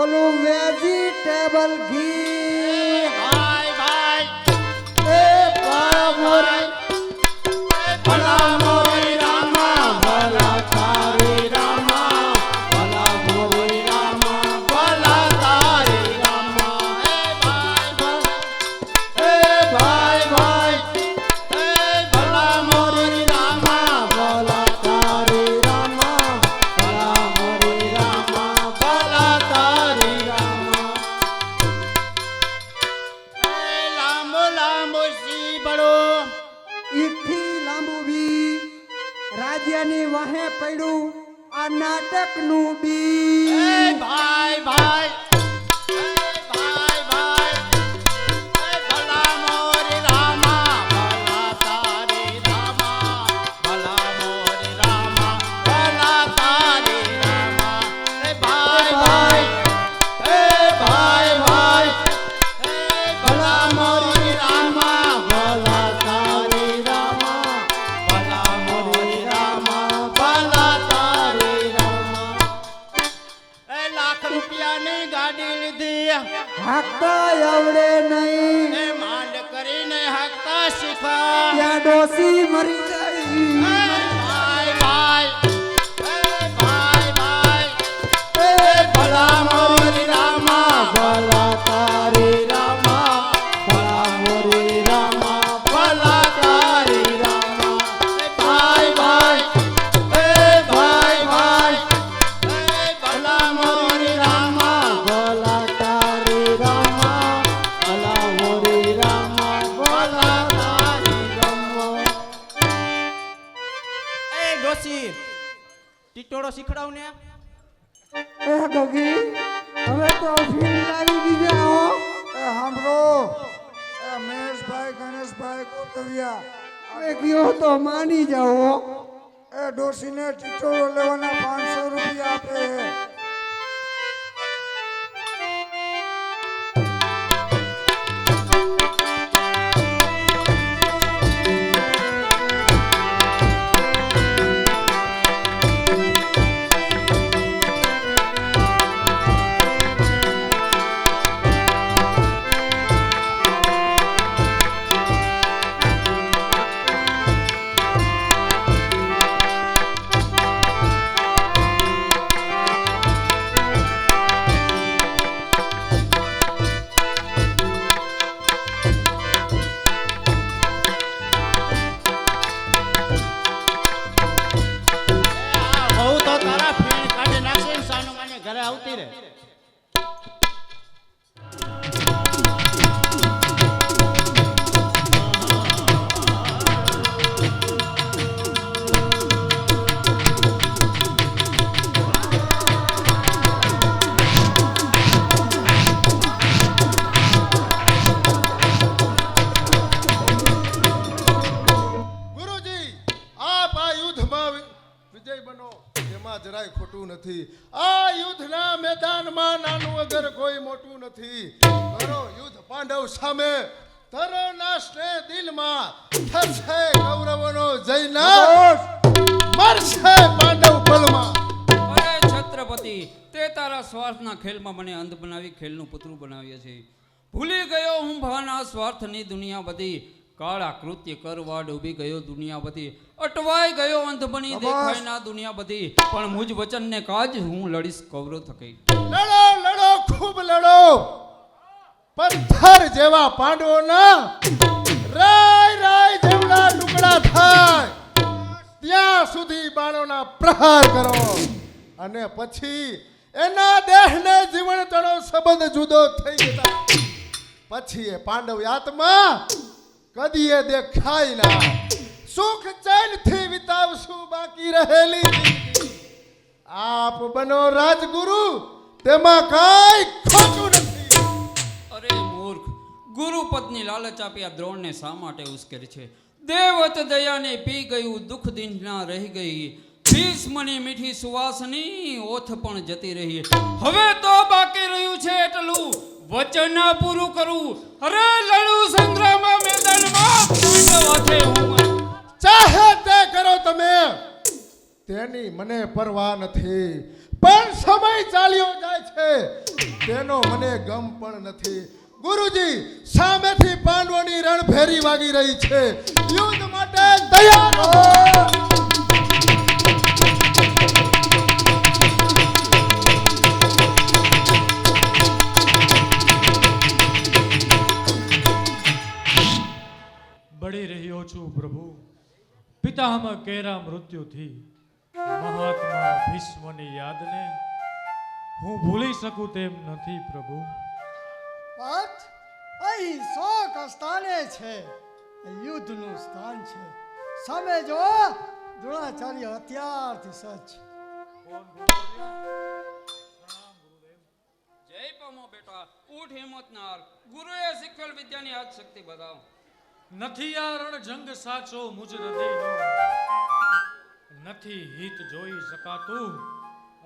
G: ઓલું વેજીટેબલ ઘી.
J: ભાઈ ભાઈ
G: એ ભલા મોરી, ભલા મોરી રામા, ભલા તારી રામા, ભલા મોરી રામા, ભલા તારી રામા. એ ભાઈ ભાઈ,
J: એ ભલા મોરી રામા
G: ભલા તારી રામા, ભલા મોરી રામા, ભલા તારી રામા.
J: એ લાંબુ લાંબુ સીબડો
G: ઈથી લાંબુ બી, રાજ્યની વાહે પડ્યું આ નાટકનું
J: એ
G: બી.
J: ભાઈ ભાઈ એ ભાઈ ભાઈ એ ભલા મોરી રામા ભલા તારી રામા ભલા મોરી રામા ભલા તારી રામા એ ભાઈ ભાઈ એ ભાઈ ભાઈ એ ભલા મોરી રામા ભલા તારી રામા ભલા મોરી રામા ભલા તારી રામા. એ લાખ રૂપિયાની ગાડી લીધી
G: હાકતા આવડે નહીં,
J: એ માંડ કરીને હાંકતા શીખા.
G: ત્યાં ડોસી મરી જાય.
J: ભાઈ ભાઈ એ ભાઈ ભાઈ એ ભલા મોરી રામા ભલા તારી રામા ભલા મોરી રામા ભલા તારી રામા. એ ભાઈ ભાઈ એ ભાઈ ભાઈ એ ભલા મોરી રામા ભલા તારી રામા
E: ડોસી ટીટોળો શીખડાવ ને.
G: એ ગગી હવે તો ફીલ લાવી દીધા હો.
K: એ સાંભળો, એ મહેશભાઈ ગણેશભાઈ કોટવિયા,
G: હવે કયો તો માની જાઓ હો.
K: એ ડોશીને ટીટોળો લેવાના 500 રૂપિયા આપે છે.
J: હોવ તો તારા ફીણ કાઢી નાખશે ને સાનું માને ઘરે આવતી રહે.
L: ગુરુજી, આપ આ યુદ્ધમાં વિજય બનો એમાં જરાય ખોટું નથી. આ યુદ્ધના મેદાનમાં નાનું અગર કોઈ મોટું નથી. કરો યુદ્ધ પાંડવ સામે, ધરોનાશને દિલમાં થશે કૌરવોનો જયનાશ, મરશે પાંડવ બલમાં.
M: અરે છત્રપતિ, તે તારા સ્વાર્થના ખેલમાં મને અંધ બનાવી ખેલનું પુતળું બનાવ્યા છે. ભૂલી ગયો હું ભાના સ્વાર્થની દુનિયા બધી, કાળા કૃત્ય કરવા ડૂબી ગયો દુનિયા બધી, અટવાઈ ગયો અંધ બની દેખાય ના દુનિયા બધી, પણ મુજ વચનને કાજ હું લડીશ કૌરવ થકી.
L: લડો લડો ખૂબ લડો, પથ્થર જેવા પાંડવોના રાય રાય જેવડા ટુકડા થાય ત્યાં સુધી બાણોના પ્રહાર કરો, અને પછી એના દેહને જીવન તણો સંબંધ જુદો થઈ જતા પછી એ પાંડવ આત્મા કદીએ દેખાય ના. સુખ ચૈનથી વિતાવશું બાકી રહેલી જિંદગી. આપ બનો રાજગુરુ, તેમાં કાંઈ ખોટું નથી.
M: અરે મૂર્ખ, ગુરુ પત્ની લાલચ આપ્યા દ્રોણને શા માટે ઉશ્કેરે છે? દેવત દયાને પી ગયું, દુઃખ દિનના રહી ગઈ, ભીષ્મની મીઠી સુવાસની ઓથ પણ જતી રહી. હવે તો બાકી રહ્યું છે એટલું, વચન પૂરું કરું. અરે લડું સંગ્રામમાં મેદાનમાં, પાંડવ હાથે હું.
L: ચાહે તે કરો તમે, તેની મને પરવા નથી, પણ સમય ચાલ્યો જાય છે તેનો મને ગમ પણ નથી. ગુરુજી, સામેથી પાંડવોની રણભેરી વાગી રહી છે, યુદ્ધ માટે તૈયાર રહો.
B: બળી રહ્યો છું પ્રભુ, પિતામહ કેરા મૃત્યુથી, મહાત્મા ભીષ્મની યાદને હું ભૂલી શકું તેમ નથી પ્રભુ.
G: પાર્થ, અહીં શોક સ્થાને છે, યુદ્ધનું સ્થાન છે. સામે જો દ્રોણાચાર્ય હથિયારથી સજ્જ.
M: જય પામો બેટા, ઉઠ હિંમત નાર, ગુરુએ શીખવેલ વિદ્યાની આજ શક્તિ બતાવ.
B: નથી આ રણ જંગ સાચો મુજ હૃદયનો, નથી હિત જોઈ શકાતું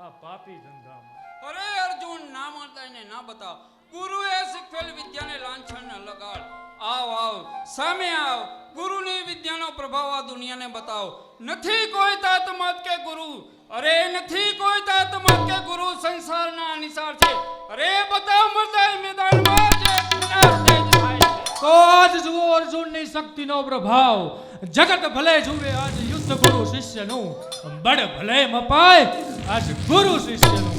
B: આ પાપી ધંધામાં.
M: અરે અર્જુન, ના માનતા ને ના બતાવ, ગુરુએ શીખવેલ વિદ્યાને લાંછન ન લગાડ. આવ આવ, સામે આવ, ગુરુની વિદ્યાનો પ્રભાવ આ દુનિયાને બતાવ. નથી કોઈ તાતમત કે ગુરુ, અરે નથી કોઈ તાતમત કે ગુરુ સંસારના નિસાર છે. અરે બતાવ મરદાઈ મેદાનમાં જે વિનાશ તેજ થાય છે.
B: તો આજ જુઓ અર્જુનની શક્તિનો પ્રભાવ, જગત ભલે જુએ આજ યુદ્ધ ગુરુ શિષ્યનું, બળ ભલે મપાય આજ ગુરુ શિષ્યનું.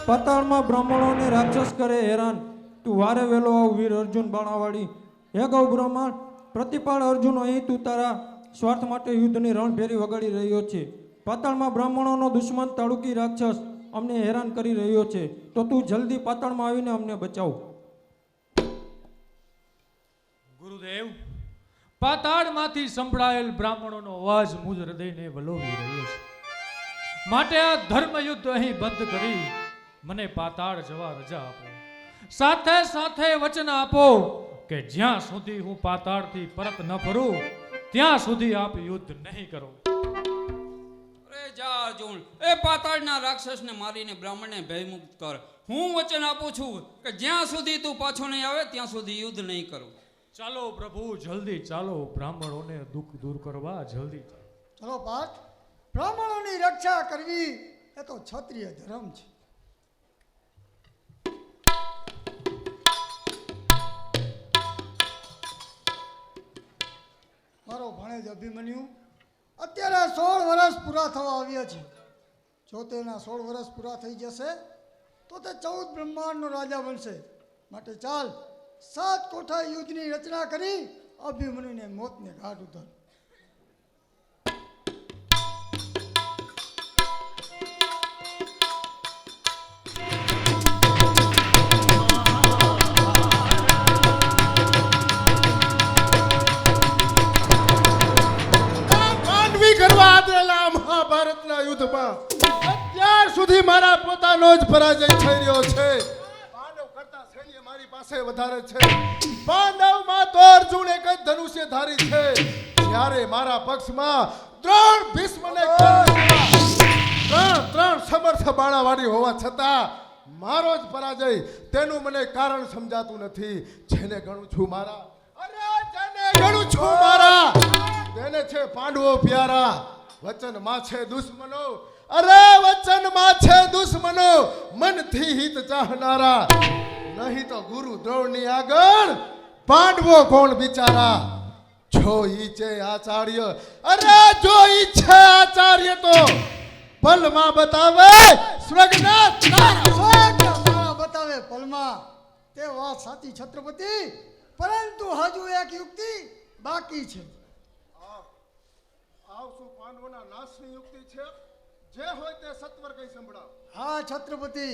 N: પાતાળમાં બ્રાહ્મણોને રાક્ષસ કરે હેરાન, તું વારે વેલો આવ વીર અર્જુન બાણાવાળી. હે ગૌ બ્રહ્મણ, પ્રતિપાળ અર્જુન, અહીં તું તારા સ્વાર્થ માટે યુદ્ધની રણભેરી વગાડી રહ્યો છે. પાતાળમાં બ્રાહ્મણોનો દુશ્મન તાડુકી રાક્ષસ અમને હેરાન કરી રહ્યો છે, તો તું જલ્દી પાતાળમાં આવીને અમને બચાવ.
B: ગુરુદેવ, પાતાળમાંથી સંભળાયેલ બ્રાહ્મણોનો અવાજ મુજ હૃદયને વલોવી રહ્યો છે. માટે આ ધર્મયુદ્ધ અહીં બંધ કરી મને પાતાળ જવા રજા આપો. સાથે સાથે વચન આપો કે જ્યાં સુધી હું પાતાળથી પરત ન ફરું ત્યાં સુધી આપ યુદ્ધ નહીં કરો.
M: અરે જા અર્જુન, એ પાતાળના રાક્ષસને મારીને બ્રાહ્મણને ભયમુક્ત કર. હું વચન આપું છું કે જ્યાં સુધી તું પાછો નહીં આવે ત્યાં સુધી યુદ્ધ નહીં કરું.
B: ચાલો પ્રભુ, જલ્દી ચાલો, બ્રાહ્મણોને દુઃખ દૂર કરવા જલ્દી ચાલો.
G: ચલો પાઠ, બ્રાહ્મણોની રક્ષા કરવી એ તો ક્ષત્રિય ધર્મ છે. મારો ભાણેજ અભિમન્યુ અત્યારે 16 વર્ષ પૂરા થવા આવ્યા છે. જો તેના 16 વર્ષ પૂરા થઈ જશે તો તે 14 બ્રહ્માંડનો રાજા બનશે. માટે ચાલ, 7 કોઠા યુદ્ધની રચના કરી અભિમન્યુને મોતને ઘાટ ઉતાર.
L: મહાભારતના યુદ્ધમાં અત્યાર સુધી મારા પોતાનો જ પરાજય થઈ રહ્યો છે. પાંડવ કરતા સૈન્ય મારી પાસે વધારે છે. પાંડવમાં તો અર્જુન એક જ ધનુષ્યધારી છે, જ્યારે મારા પક્ષમાં દ્રોણ, ભીષ્મ અને ત્રણ સમર્થ બાણાવાળી હોવા છતાં મારો જ પરાજય. તેનું મને કારણ સમજાતું નથી. જેને ગણું છું મારા, તેને છે પાંડવો પ્યારા. વચનમાં છે દુશ્મનો, અરે વચનમાં છે દુશ્મનો, મનથી હિત ચાહનારા. નહીં તો ગુરુ દ્રોણની આગળ પાંડવો કોણ બિચારા. જો ઈચ્છે આચાર્ય, અરે જો ઈચ્છે આચાર્ય તો પલમાં બતાવે સ્વર્ગના તારા.
G: બતાવે પલમાં, તે વાત સાચી છત્રપતિ, પરંતુ હજુ એક યુક્તિ બાકી છે.
L: આવશું પાંડવોના નાશની યુક્તિ છે, જે હોય તે સત્વર કઈ સંભળાવ.
G: હા છત્રપતિ,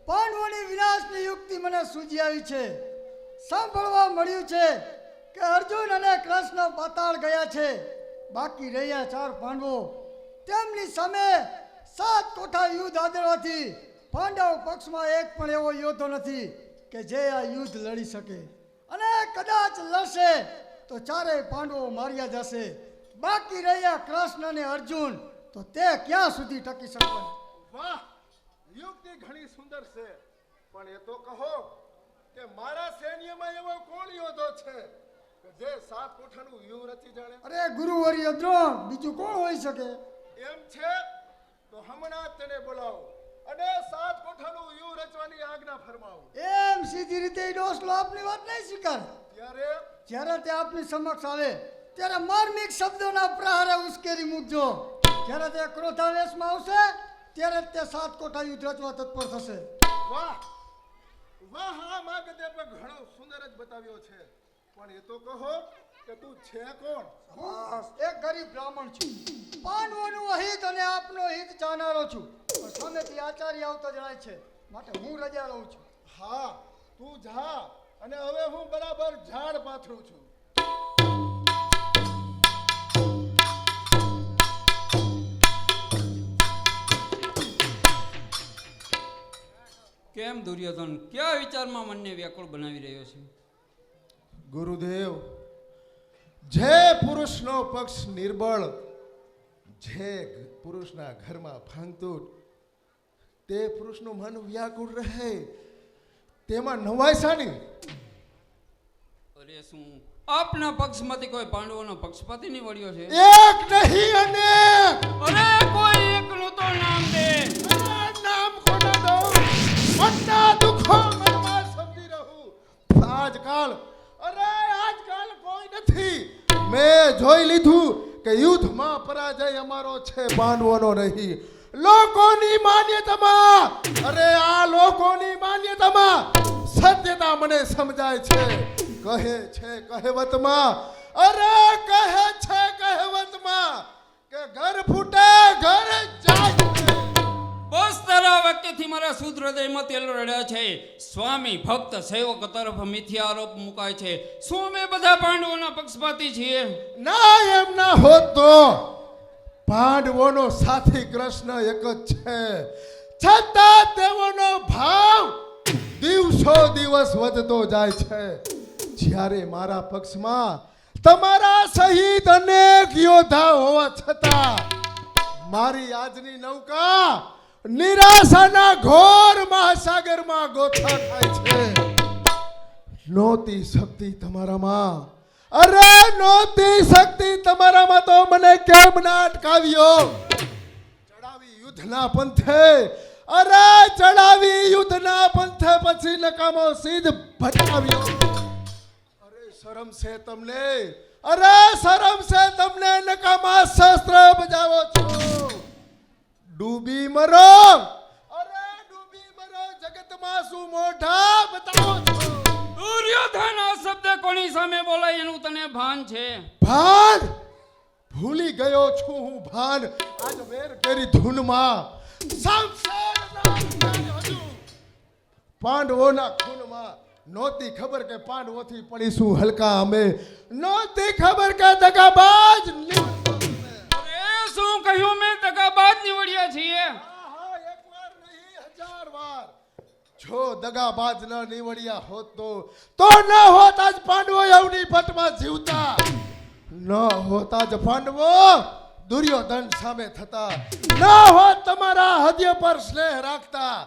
G: પાંડવોની વિનાશની યુક્તિ મને સૂઝી આવી છે. સાંભળવા મળ્યું છે કે અર્જુન અને કૃષ્ણ પાતાળ ગયા છે. બાકી રહ્યા 4 પાંડવો. તેમની સામે 7 કોઠા યુદ્ધ આદરવાથી પાંડવ પક્ષમાં એક પણ એવો યોદ્ધો નથી કે જે આ યુદ્ધ લડી શકે. અને કદાચ લડશે તો 4 પાંડવો માર્યા જશે. બાકી રહ્યા કૃષ્ણ અને અર્જુન, તો તે ક્યાં સુધી ટકી શકવાના?
L: વાહ, યુક્તિ ઘણી સુંદર છે, પણ એ તો કહો કે મારા સૈન્યમાં એવો કોણ યોદ્ધો છે કે જે 7 કોઠાનું વ્યૂહ રચી જાણે?
G: અરે ગુરુવર્ય દ્રોણ, બીજું કોણ હોઈ શકે?
L: એમ છે તો હમણાં જ તેને બોલાવો અને 7 કોઠાનું વ્યૂહ રચવાની આજ્ઞા ફરમાવો.
G: એમ સીધી રીતે ડોસલો આપની વાત નહીં સ્વીકારે. જ્યારે તે આપની સમક્ષ આવે ત્યારે માર્મિક શબ્દોના પ્રહારે ઉશ્કેરી મૂકજો. જ્યારે તે ક્રોધાવેશમાં આવશે ત્યારે તે 7 કોઠા યુદ્ધ રચવા તત્પર થશે.
L: વાહ વાહ, આ માગદે પર ઘણો સુંદર જ બતાવ્યો છે, પણ એ તો કહો કે તું છે કોણ?
G: એક ગરીબ બ્રાહ્મણ છું. પાંડવોનું અહિત અને આપનો હિત ચાહનારો છું. પણ સામેથી આચાર્ય આવતો જણાય છે, માટે હું રજા લઉં છું.
L: હા, તું જા, અને હવે હું બરાબર ઝાડ પાથરું છું.
M: કેમ દુર્યોધન, કયા વિચારમાં મનને વ્યાકુળ બનાવી રહ્યો છે?
L: ગુરુદેવ, જે પુરુષનો પક્ષ નિર્બળ, જે પુરુષના ઘરમાં ભાંગતૂટ, તે પુરુષનું મન વ્યાકુળ રહે, તેમાં નવાઈ શાની?
M: અરે શું આપના પક્ષમાંથી કોઈ પાંડવોનો પક્ષપાતી નીવડ્યો છે?
L: એક નહીં અનેક.
M: અરે કોઈ એકનું તો નામ દે.
L: નામ કોના દઉં? મનના દુઃખો મનમાં સમજી રહું. આજકાલ કોઈ નથી. મેં જોઈ લીધું કે યુદ્ધમાં પરાજય અમારો છે, પાંડવોનો નહીં. લોકોની માન્યતામાં, અરે આ મને સમજાય છે. કહે છે કહેવતમાં, અરે કહે છે કહેવતમાં કે ઘર ફૂટે ઘર જાય છે.
M: બસ તારા વાક્યથી મારા શુદ્ધ હૃદયમાં તેલ રડ્યા છે. સ્વામી ભક્ત સેવક તરફ મિથ્યા આરોપ મુકાય છે. શું અમે બધા પાંડવોના પક્ષપાતી છીએ?
L: ના, એમ ના હોત તો પાંડવોનો સાથી કૃષ્ણ એક જ છે. છતાં તેઓનો ભાવ દિવસો દિવસ વધતો જાય છે. જ્યારે મારા પક્ષમાં તમારા સહિત અનેક યોદ્ધા હોવા છતાં મારી આજની નૌકા નિરાશાના ઘોર મહાસાગરમાં ગોથા ખાય છે. નહોતી શક્તિ તમારામાં, અરે નહોતી શક્તિ તમારામાં તો મને કેમ ના અટકાવ્યો? ચડાવી યુદ્ધના પંથે, અરે ચડાવી યુદ્ધના પંથે પછી નકામો સિદ્ધ ભટકાવ્યો. અરે શરમ છે તમને, અરે શરમ છે તમને, નકામા શસ્ત્ર બજાવો છો. ડૂબી મરો, અરે ડૂબી મરો, જગતમાં શું મોઢા બતાવો છો?
M: દુર્યોધન આ શબ્દ કોની સામે બોલાય એનું તને ભાન છે?
L: ભાન ભૂલી ગયો છું હું ભાન. આજ વેર કેરી ધૂનમાં પાંડવોના ખૂનમાં. નહોતી ખબર કે પાંડવોથી પડીશું હલકા અમે. નહોતી ખબર કે દગાબાજ
M: શું કહ્યું? મેં દગાબાજ નીવડ્યા છીએ.
L: એકવાર નહીં 1000 વાર. જો દગાબાજ ન નીવડ્યા હોત તો ન હોત આજ પાંડવો અવની ભટમાં જીવતા. ન હોત આજ પાંડવો દુર્યોધન સામે થતા. ન હોત તમારા હૃદય પર સ્નેહ રાખતા.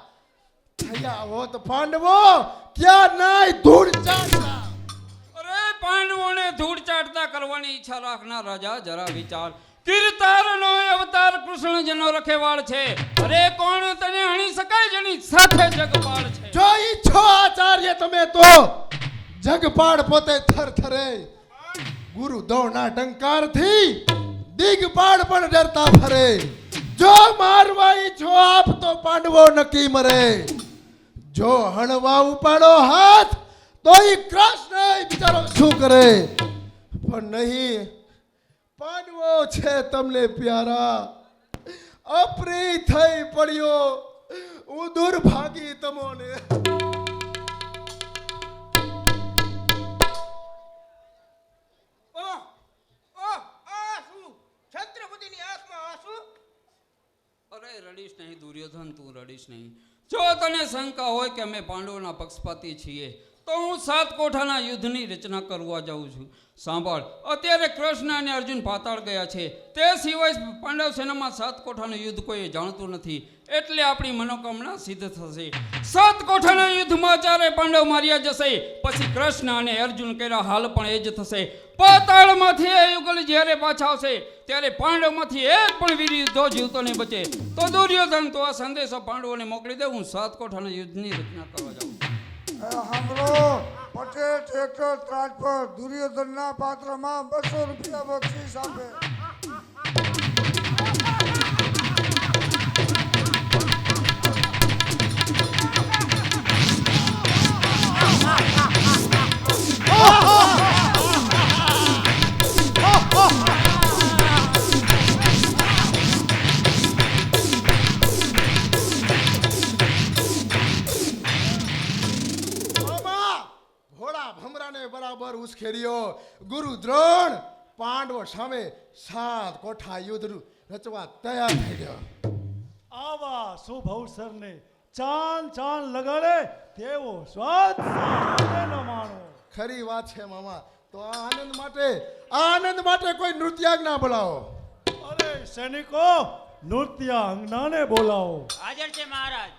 L: થયા હોત પાંડવો ક્યાં નાય ધૂળ ચાટતા.
M: અરે પાંડવોને ધૂળ ચાટતા કરવાની ઈચ્છા રાખનાર રાજા જરા વિચાર. કીર્તારનો અવતાર કૃષ્ણ જેનો રખેવાળ છે. અરે કોણ તને હણી શકાય જેની સાથે જગપાળ છે?
L: જો ઈચ્છો આચાર્ય તમે તો જગપાળ પોતે થરથરે. ગુરુ દ્રોણના ટંકારથી દિગપાળ પણ ડરતા ફરે. જો મારવા ઈચ્છો આપ તો પાંડવો નક્કી મરે. જો હણવા ઉપાડો હાથ તો ઈ કૃષ્ણ બિચારો શું કરે? પણ નહીં, પાંડવો છે તમને પ્યારા. અપ્રી થઈ પડ્યો હું દુર્ભાગી તમોને.
D: છત્રપતિની આત્મા આંસુ.
M: અરે રડીશ નહીં દુર્યોધન, તું રડીશ નહીં. જો તને શંકા હોય કે અમે પાંડવોના પક્ષપાતી છીએ તો હું 7 કોઠાના યુદ્ધની રચના કરવા જાઉં છું. સાંભળ, અત્યારે કૃષ્ણ અને અર્જુન પાતાળ ગયા છે. તે સિવાય પાંડવ સેનામાં 7 કોઠાનું યુદ્ધ કોઈ જાણતું નથી. એટલે આપણી મનોકામના સિદ્ધ થશે. 7 કોઠાના યુદ્ધમાં 4 પાંડવ માર્યા જશે. પછી કૃષ્ણ અને અર્જુન કર્યા હાલ પણ એ જ થશે. પાતાળમાંથી એ યુગલ જ્યારે પાછા આવશે ત્યારે પાંડવમાંથી એક પણ વીર યુદ્ધો જીવતો નહીં બચે. તો દુર્યોધન તો આ સંદેશો પાંડવોને મોકલી દે. હું 7 કોઠાના યુદ્ધની રચના કરવા જાઉં.
K: સાંભળો, પટેલ ટ્રેક્ટર ત્રાજ પર દુર્યોધનના પાત્રમાં 200 રૂપિયા બક્ષીસ આપે.
L: બરાબર ઉશ્કેર્યો. ગુરુ દ્રોણ પાંડવો સામે 7 કોઠા યુદ્ધ રચવા તૈયાર થઈ ગયો.
O: આવા શુભ અવસરને ચાંદ લગાડે તેવો સ્વાદ ન માણો.
L: ખરી વાત છે મામા. તો આ આનંદ માટે કોઈ નૃત્યાજ્ઞા બોલાવો.
O: અરે સૈનિકો, નૃત્યાંગનાને બોલાવો.
J: હાજર છે મહારાજ.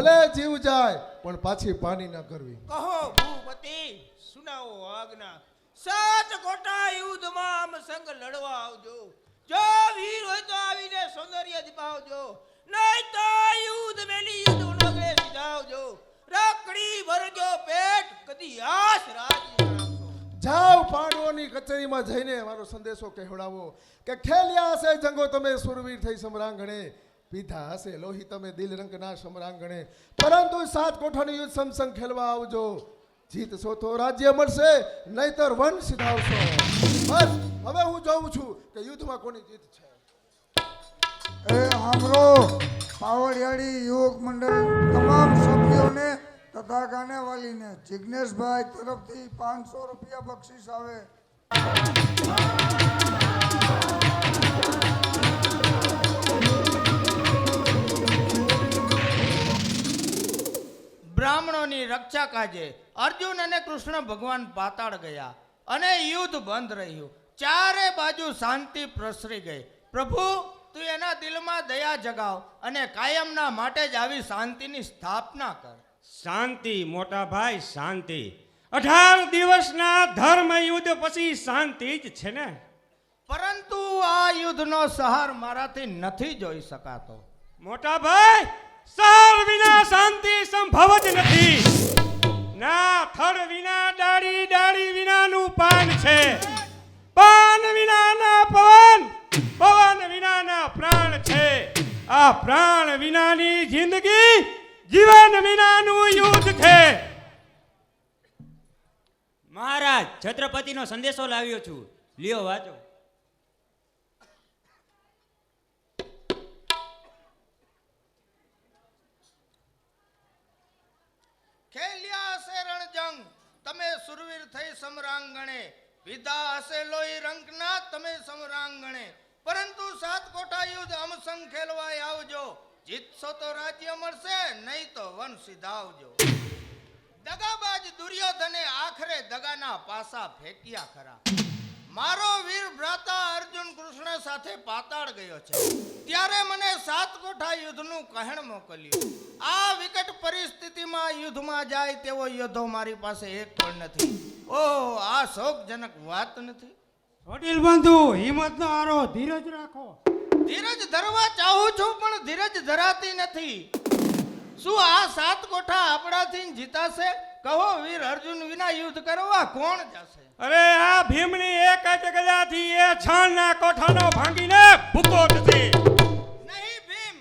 L: ભલે જીવ જાય પણ પાછી પાની ન કરવી.
D: કહો ભૂપતિ, સુનાવો આજ્ઞા. સાત કોટા યુદ્ધમાં આમ સંગ લડવા આવજો. જો વીર હોય તો આવીને સૌંદર્ય દીપાવજો, નહીં તો યુદ્ધ મેલી યુદ્ધ નગરે સીધાવજો. રકડી ભરજો પેટ, કદી આશ રાજી રાખો.
L: જાઓ પાંડવોની કચેરીમાં જઈને મારો સંદેશો કહેવડાવો કે ખેલ્યા હશે જંગો તમે સુરવીર થઈ સમરાંગણે, પીધા હશે લોહી તમે દિલરંગના સમરાંગણે, પરંતુ સાત કોઠાનું યુદ્ધ સમસંગ ખેલવા આવજો. જીતશો તો રાજ્ય મળશે, નહીતર વન સીધાવશો. બસ હવે હું જોઉં છું કે યુદ્ધમાં કોની જીત છે.
K: એ સાંભળો, પાવડિયાળી યુવક મંડળ તમામ સભ્યોને તથા ગાનેવાલીને જિગ્નેશભાઈ તરફથી 500 રૂપિયા બક્ષિસ આવે.
D: બ્રાહ્મણોની રક્ષા કાજે અર્જુન અને કૃષ્ણ ભગવાન પાતાળ ગયા અને યુદ્ધ બંધ રહ્યું. ચારે બાજુ શાંતિ પ્રસરી ગઈ. પ્રભુ, તું એના દિલમાં દયા જગાવ અને કાયમના માટે જ આવી શાંતિની સ્થાપના કર.
A: શાંતિ મોટા ભાઈ, શાંતિ. 18 દિવસના ધર્મ યુદ્ધ પછી શાંતિ જ છે ને.
D: પરંતુ આ યુદ્ધનો સહાર મારાથી નથી જોઈ શકાતો.
A: મોટા ભાઈ, સાર વિના શાંતિ સંભવ જ નથી. ના થડ વિના ડાળી, ડાળી વિનાનું પાન છે. પાન વિનાના પવન, પવન વિનાના પ્રાણ છે. આ પ્રાણ વિનાની જિંદગી, જીવન વિનાનું યુદ્ધ છે.
E: મહારાજ, છત્રપતિનો સંદેશો લાવ્યો છું, લ્યો વાંચો.
D: ખેલ્યા હશે રણજંગ તમે સુરવીર થઈ સમરાંગણે, પીધા હશે લોહી રંકના તમે સમરાંગણે, પરંતુ સાત કોઠા યુદ્ધ અમસંગ ખેલવા આવજો. જીતશો તો રાજ્ય મળશે, નહીં તો વન સીધાવજો. દગાબાજ દુર્યોધને આખરે દગાના પાસા ફેંક્યા ખરા. મારો વીર ભ્રાતા અર્જુન કૃષ્ણ સાથે પાતાળ ગયો છે, ત્યારે મને સાત કોઠા યુદ્ધનું કહેણ મોકલ્યું. આ વિકટ પરિસ્થિતિમાં યુદ્ધમાં જાય તેવો યોદ્ધો મારી પાસે એક પણ નથી. ઓહ, આ શોકજનક વાત નથી.
O: વડીલ બંધુ, હિંમત નો હારો, ધીરજ રાખો.
D: ધીરજ ધરવા ચાહું છું પણ ધીરજ ધરાતી નથી. શું આ સાત કોઠા આપણાથી જીતાશે? કહો વીર અર્જુન વિના યુદ્ધ કરવા કોણ જશે?
A: અરે આ ભીમની એક જ ગદાથી એ છાણના કોઠાનો ભાંગીને ભૂકો થશે.
D: નહીં ભીમ,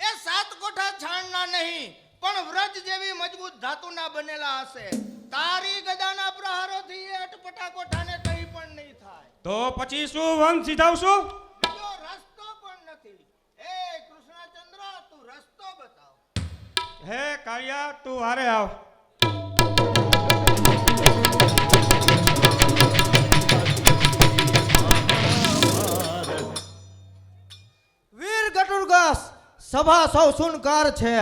D: એ સાત કોઠા છાણના નહીં, પણ વ્રજ જેવી મજબૂત ધાતુના બનેલા હશે. તારી ગદાના પ્રહારોથી એ અટપટા કોઠાને કંઈ પણ નહીં થાય.
A: તો પછી શું વન સીધાવશું?
D: બીજો રસ્તો પણ નથી. હે કૃષ્ણચંદ્ર, તું રસ્તો બતાવ.
A: હે કાળિયા, તું હારે આવ.
C: વીર ગટુરગાસ, સભા સૌ સુનકાર છે.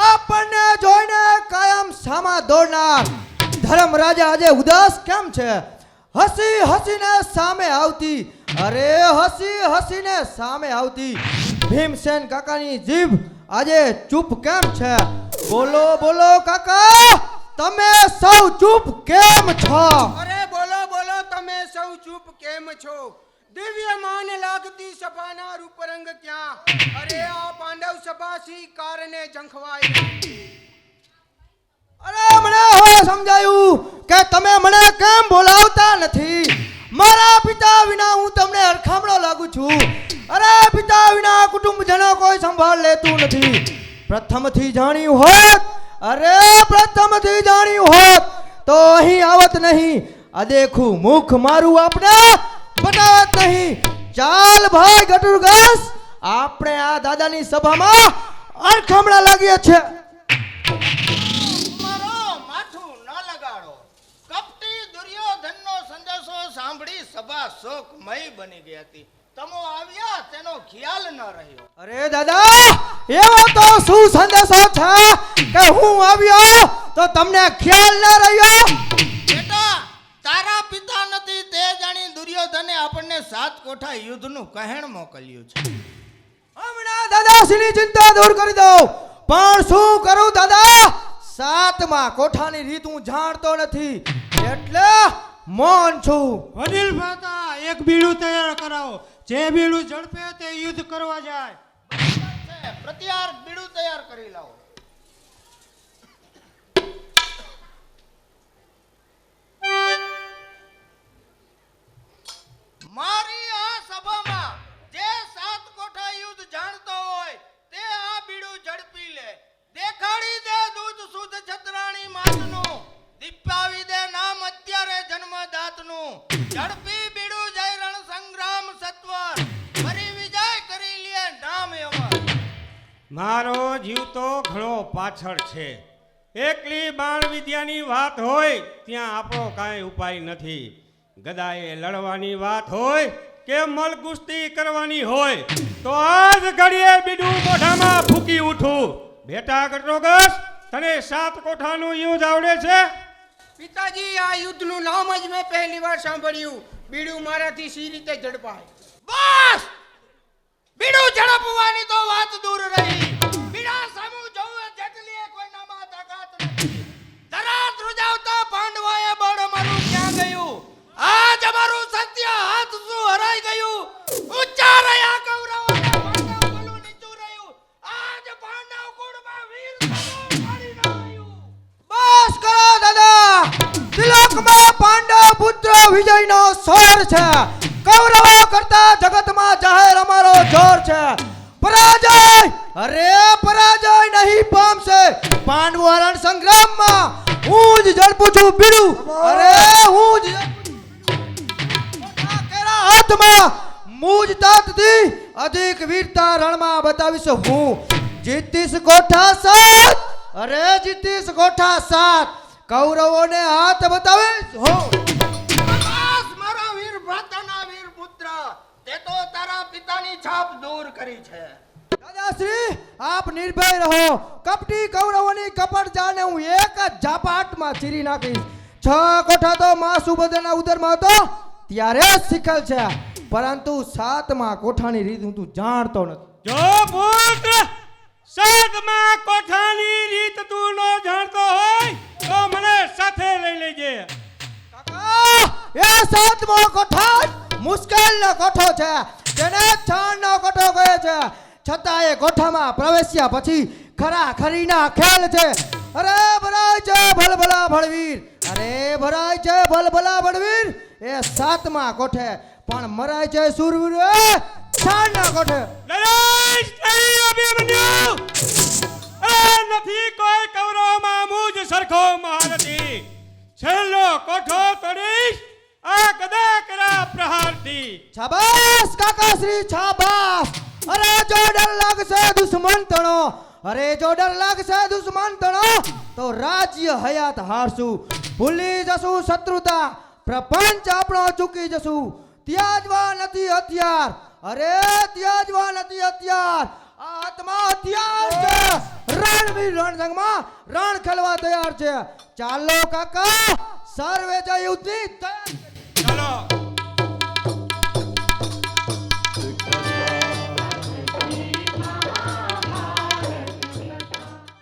C: આપણને જોઈને કાયમ સામા દોડનાર ધર્મરાજા આજે ઉદાસ કેમ છે? હસી હસીને સામે આવતી, અરે હસી હસીને સામે આવતી ભીમસેન કાકાની જીભ આજે ચૂપ કેમ છે? બોલો બોલો કાકા, તમે સૌ ચૂપ કેમ છો?
D: અરે બોલો બોલો, તમે સૌ ચૂપ કેમ છો? દિવ્ય માન લાગતી સભાના રૂપરંગ ક્યાં? અરે આ પાંડવ સભા સી કારણે ઝંખવાઈ?
C: અરે મને હવે સમજાયું કે તમે મને કેમ બોલાવતા નથી. મારા પિતા વિના હું તમને અરખામણો લાગુ છું. અરે પિતા વિના કુટુંબજનો કોઈ સંભાળ લેતું નથી. પ્રથમથી જાણ્યું હોત, અરે પ્રથમથી જાણ્યું હોત તો અહીં આવત નહીં. આ દેખું મુખ મારું આપણે બતાવત નહીં. ચાલ ભાઈ ગટુરગાસ, આપણે આ દાદાની સભામાં અરખામણા લાગીએ છે.
D: સાંભળી સભા શોકમય બની ગઈ હતી. તમો આવ્યા તેનો ખ્યાલ ન રહ્યો.
C: અરે દાદા, એવો તો શું સંદેશો છે કે હું આવ્યો તો તમને ખ્યાલ ન રહ્યો?
D: બેટા, તારા પિતા નથી તે જાણી દુર્યોધને આપણને સાત કોઠા યુદ્ધનું કહેણ મોકલ્યું છે.
C: હમણાં દાદાશ્રીની ચિંતા દૂર કરી દો. પણ શું કરું દાદા, સાતમા કોઠાની રીત હું જાણતો નથી એટલે મૌન છું.
O: વડીલ ભાતા એક બીડું તૈયાર કરાવો, જે બીડું ઝડપે તે યુદ્ધ કરવા જાય.
J: પ્રત્યાર બીડું તૈયાર કરી લાવો. મારી આ સભામાં જે સાત કોઠા યુદ્ધ જાણતો હોય તે આ બીડું ઝડપી લે. દેખાડી દે દૂધ શુદ્ધ છત્રાણી માતનું, દીપાવી દે નામ અત્યારે જન્મદાતનું. ઝડપી બીડું જય રણ સંગ્રામ સત્વર, ફરી વિજય કરી લે નામ અમર.
A: મારો જીવ તો ઘણો પાછળ છે. એકલી બાણ વિદ્યાની વાત હોય ત્યાં આપણો કાંઈ ઉપાય નથી. ગદાએ લડવાની વાત હોય કે મલ કુસ્તી કરવાની હોય તો આજ ઘડીએ બીડું મોઢામાં ફૂકી ઉઠું. બેટા ગટરોગસ, તને સાત કોઠાનું યુદ્ધ આવડે છે?
D: પિતાજી, આ યુદ્ધનું નામ જ મેં પહેલી વાર સાંભળ્યું. બીડું મારાથી સી રીતે ઝડપાય?
J: બસ બીડું ઝડપવાની તો વાત દૂર રહી. બીડા સામું જોવે જેટલી કોઈનામાં તાકાત નથી. ધરા ધ્રુજાવતા પાંડવોએ બળ મારું ક્યાં ગયું? આજ અમારું સત્ય હાથ શું હરાઈ ગયું? ઊંચા રહ્યા કૌરવોને પાંડવ બલું નીચું રહ્યું. આજ પાંડવ કુળમાં વીર ધનુ પાડી ન રહ્યું.
C: બસ કરો દાદા, તિલકમાં પાંડવ પુત્ર વિજયનો સ્વર છે. કૌરવો કરતા જગતમાં જાહેર અમારો જોર છે. પરાજય, અરે પરાજય નહીં પામશે પાંડવો રણ સંગ્રામમાં. હું જ ઝડપું છું બીડું, અરે હું જ હાથમાં મુજ તાતથી અધિક વીરતા રણમાં બતાવીશ હું. જીતીશ કોઠા સાત, અરે જીતીશ કોઠા સાત. કૌરવોને હાથ બતાવીશ હું.
J: બસ મારા વીર ભ્રાતાના વીર પુત્ર, તે તો તારા પિતાની છાપ દૂર કરી છે.
C: દાદાશ્રી, આપ નિર્ભય રહો. કપટી કૌરવોની કપટ જાને હું એક જ ઝાપાટમાં ચીરી નાખીશ. 6 કોઠા તો માં સુભદ્રના ઉદરમાં હતો ત્યારે જ શીખેલ છે, પરંતુ સાતમા કોઠાની રીત હું તું જાણતો નથી.
A: જો પુત્ર, સાતમા કોઠાની રીત તું ન જાણતો હોય તો મને સાથે લઈ લેજે.
C: એ સાતમો કોઠા મુશ્કેલનો કોઠો છે, તેને છાણનો કોઠો કહે છે. છતાં એ કોઠામાં પ્રવેશ્યા પછી ખરા ખરીના ખેલ છે. અરે ભરાય છે ભલભલા ભળવીર, અરે ભરાય છે ભલભલા ભળવીર એ સાતમા કોઠે, પણ મરાય છે સુરવીર એ છાણના કોઠે.
A: નરેશ નહીં અભિમન્યુ, નથી કોઈ કૌરવમાં મુજ સરખો મહારથી. છેલ્લો કોઠો તોડીશ આ ગદા કરા પ્રહારથી.
C: શાબાશ કાકાશ્રી શાબાશ. અરે જો ડર લાગશે દુશ્મન તણો, અરે જો ડર લાગશે દુશ્મન તણો તો રાજ્ય હયાત હારશું. ભૂલી જશું શત્રુતા, પ્રપંચ આપણો ચૂકી જશું. ત્યાજવા નથી હથિયાર, અરે ત્યાજવા નથી હથિયાર. આ આત્મા હથિયાર છે. રણવીર રણસંગમાં રણ ખેલવા તૈયાર છે. ચાલો કાકા, સર્વે જય યુદ્ધની તૈયારી.